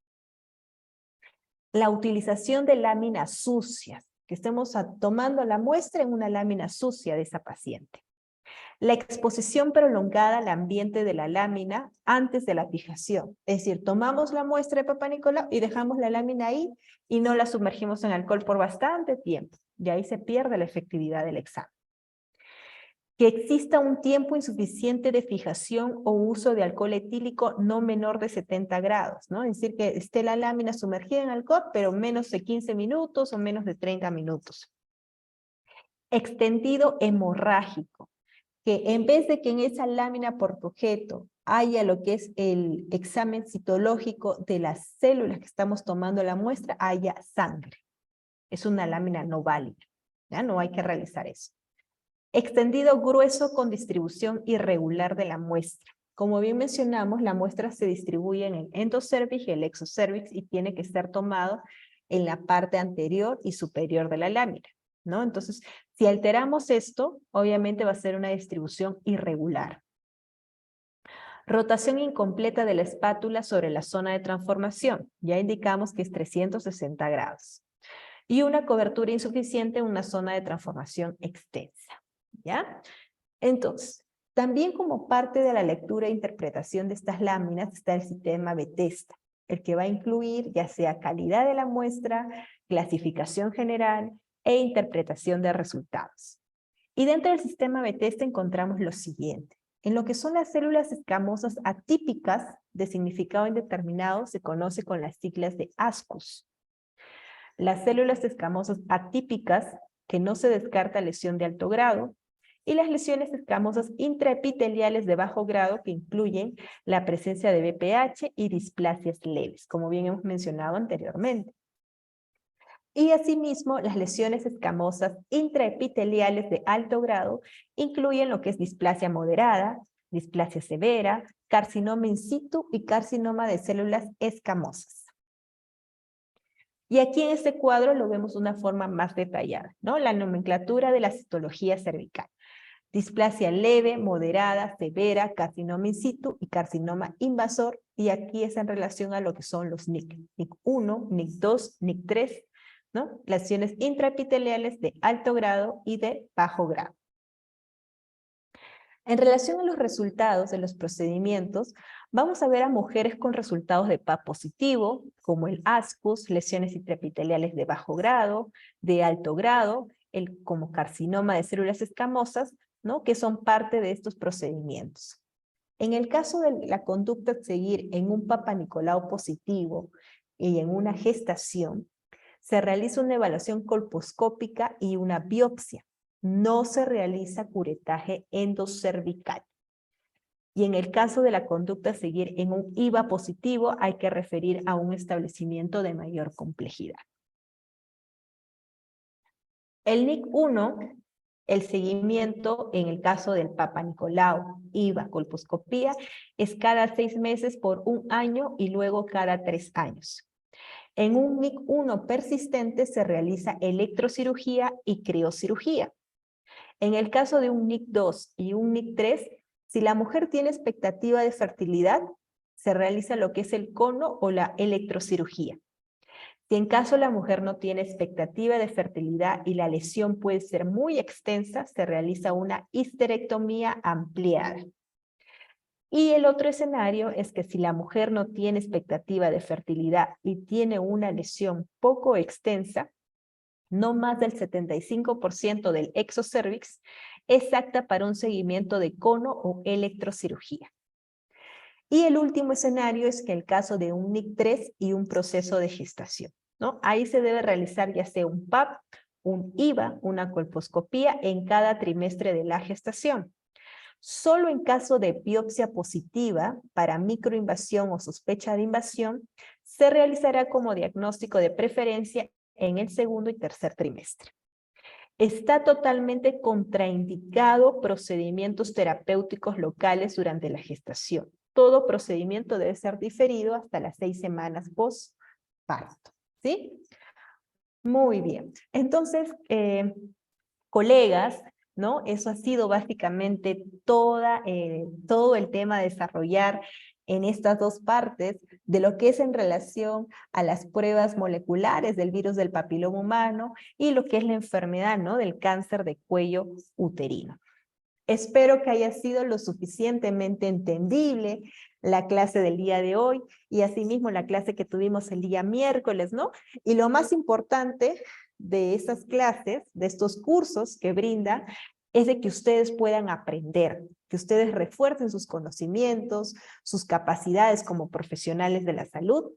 La utilización de láminas sucias, que estemos tomando la muestra en una lámina sucia de esa paciente. La exposición prolongada al ambiente de la lámina antes de la fijación. Es decir, tomamos la muestra de Papa Nicolau y dejamos la lámina ahí y no la sumergimos en alcohol por bastante tiempo. Y ahí se pierde la efectividad del examen. Que exista un tiempo insuficiente de fijación o uso de alcohol etílico no menor de 70 grados, ¿no? Es decir, que esté la lámina sumergida en alcohol, pero menos de 15 minutos o menos de 30 minutos. Extendido hemorrágico, que en vez de que en esa lámina portaobjeto haya lo que es el examen citológico de las células que estamos tomando la muestra, haya sangre. Es una lámina no válida, ¿ya? No hay que realizar eso. Extendido grueso con distribución irregular de la muestra. Como bien mencionamos, la muestra se distribuye en el endocervix y el exocervix y tiene que ser tomado en la parte anterior y superior de la lámina, ¿no? Entonces, si alteramos esto, obviamente va a ser una distribución irregular. Rotación incompleta de la espátula sobre la zona de transformación. Ya indicamos que es 360 grados. Y una cobertura insuficiente en una zona de transformación extensa. ¿Ya? Entonces, También como parte de la lectura e interpretación de estas láminas está el sistema Bethesda, el que va a incluir ya sea calidad de la muestra, clasificación general e interpretación de resultados. Y dentro del sistema Bethesda encontramos lo siguiente. En lo que son las células escamosas atípicas de significado indeterminado se conoce con las siglas de ASCUS. Las células escamosas atípicas, que no se descarta lesión de alto grado, y las lesiones escamosas intraepiteliales de bajo grado, que incluyen la presencia de BPH y displasias leves, como bien hemos mencionado anteriormente. Y asimismo, las lesiones escamosas intraepiteliales de alto grado incluyen lo que es displasia moderada, displasia severa, carcinoma in situ y carcinoma de células escamosas. Y aquí en este cuadro lo vemos de una forma más detallada, ¿no? La nomenclatura de la citología cervical. Displasia leve, moderada, severa, carcinoma in situ y carcinoma invasor. Y aquí es en relación a lo que son los NIC. NIC 1, NIC 2, NIC 3, ¿no? Lesiones intraepiteliales de alto grado y de bajo grado. En relación a los resultados de los procedimientos, vamos a ver a mujeres con resultados de PAP positivo, como el ASCUS, lesiones intraepiteliales de bajo grado, de alto grado, como carcinoma de células escamosas, ¿no? Que son parte de estos procedimientos. En el caso de la conducta a seguir en un Papa Nicolau positivo y en una gestación, se realiza una evaluación colposcópica y una biopsia. No se realiza curetaje endocervical. Y en el caso de la conducta a seguir en un IVA positivo, hay que referir a un establecimiento de mayor complejidad. El NIC 1, el seguimiento en el caso del Papa Nicolau, IVA, colposcopía, es cada 6 meses por 1 año y luego cada 3 años. En un NIC 1 persistente se realiza electrocirugía y criocirugía. En el caso de un NIC 2 y un NIC 3, si la mujer tiene expectativa de fertilidad, se realiza lo que es el cono o la electrocirugía. Si en caso la mujer no tiene expectativa de fertilidad y la lesión puede ser muy extensa, se realiza una histerectomía ampliada. Y el otro escenario es que si la mujer no tiene expectativa de fertilidad y tiene una lesión poco extensa, no más del 75% del exocervix, es apta para un seguimiento de cono o electrocirugía. Y el último escenario es que el caso de un NIC 3 y un proceso de gestación, ¿no? Ahí se debe realizar ya sea un PAP, un IVA, una colposcopía en cada trimestre de la gestación. Solo en caso de biopsia positiva para microinvasión o sospecha de invasión, se realizará como diagnóstico de preferencia en el segundo y tercer trimestre. Está totalmente contraindicado procedimientos terapéuticos locales durante la gestación. Todo procedimiento debe ser diferido hasta las 6 semanas post-parto, ¿sí? Muy bien. Entonces, colegas, ¿no? Eso ha sido básicamente todo el tema a desarrollar en estas dos partes de lo que es en relación a las pruebas moleculares del virus del papiloma humano y lo que es la enfermedad, ¿no? Del cáncer de cuello uterino. Espero que haya sido lo suficientemente entendible la clase del día de hoy y asimismo la clase que tuvimos el día miércoles, ¿no? Y lo más importante de esas clases, de estos cursos que brinda, es de que ustedes puedan aprender, que ustedes refuercen sus conocimientos, sus capacidades como profesionales de la salud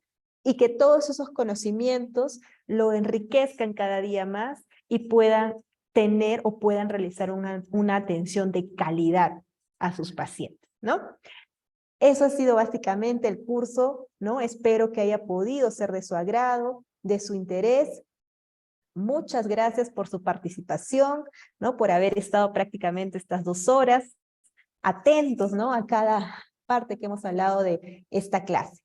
y que todos esos conocimientos lo enriquezcan cada día más y puedan tener o puedan realizar una atención de calidad a sus pacientes, ¿no? Eso ha sido básicamente el curso, ¿no? Espero que haya podido ser de su agrado, de su interés. Muchas gracias por su participación, ¿no? Por haber estado prácticamente estas 2 horas atentos, ¿no? A cada parte que hemos hablado de esta clase.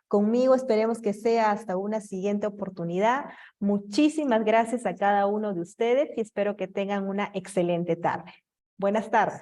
Conmigo esperemos que sea hasta una siguiente oportunidad. Muchísimas gracias a cada uno de ustedes y espero que tengan una excelente tarde. Buenas tardes.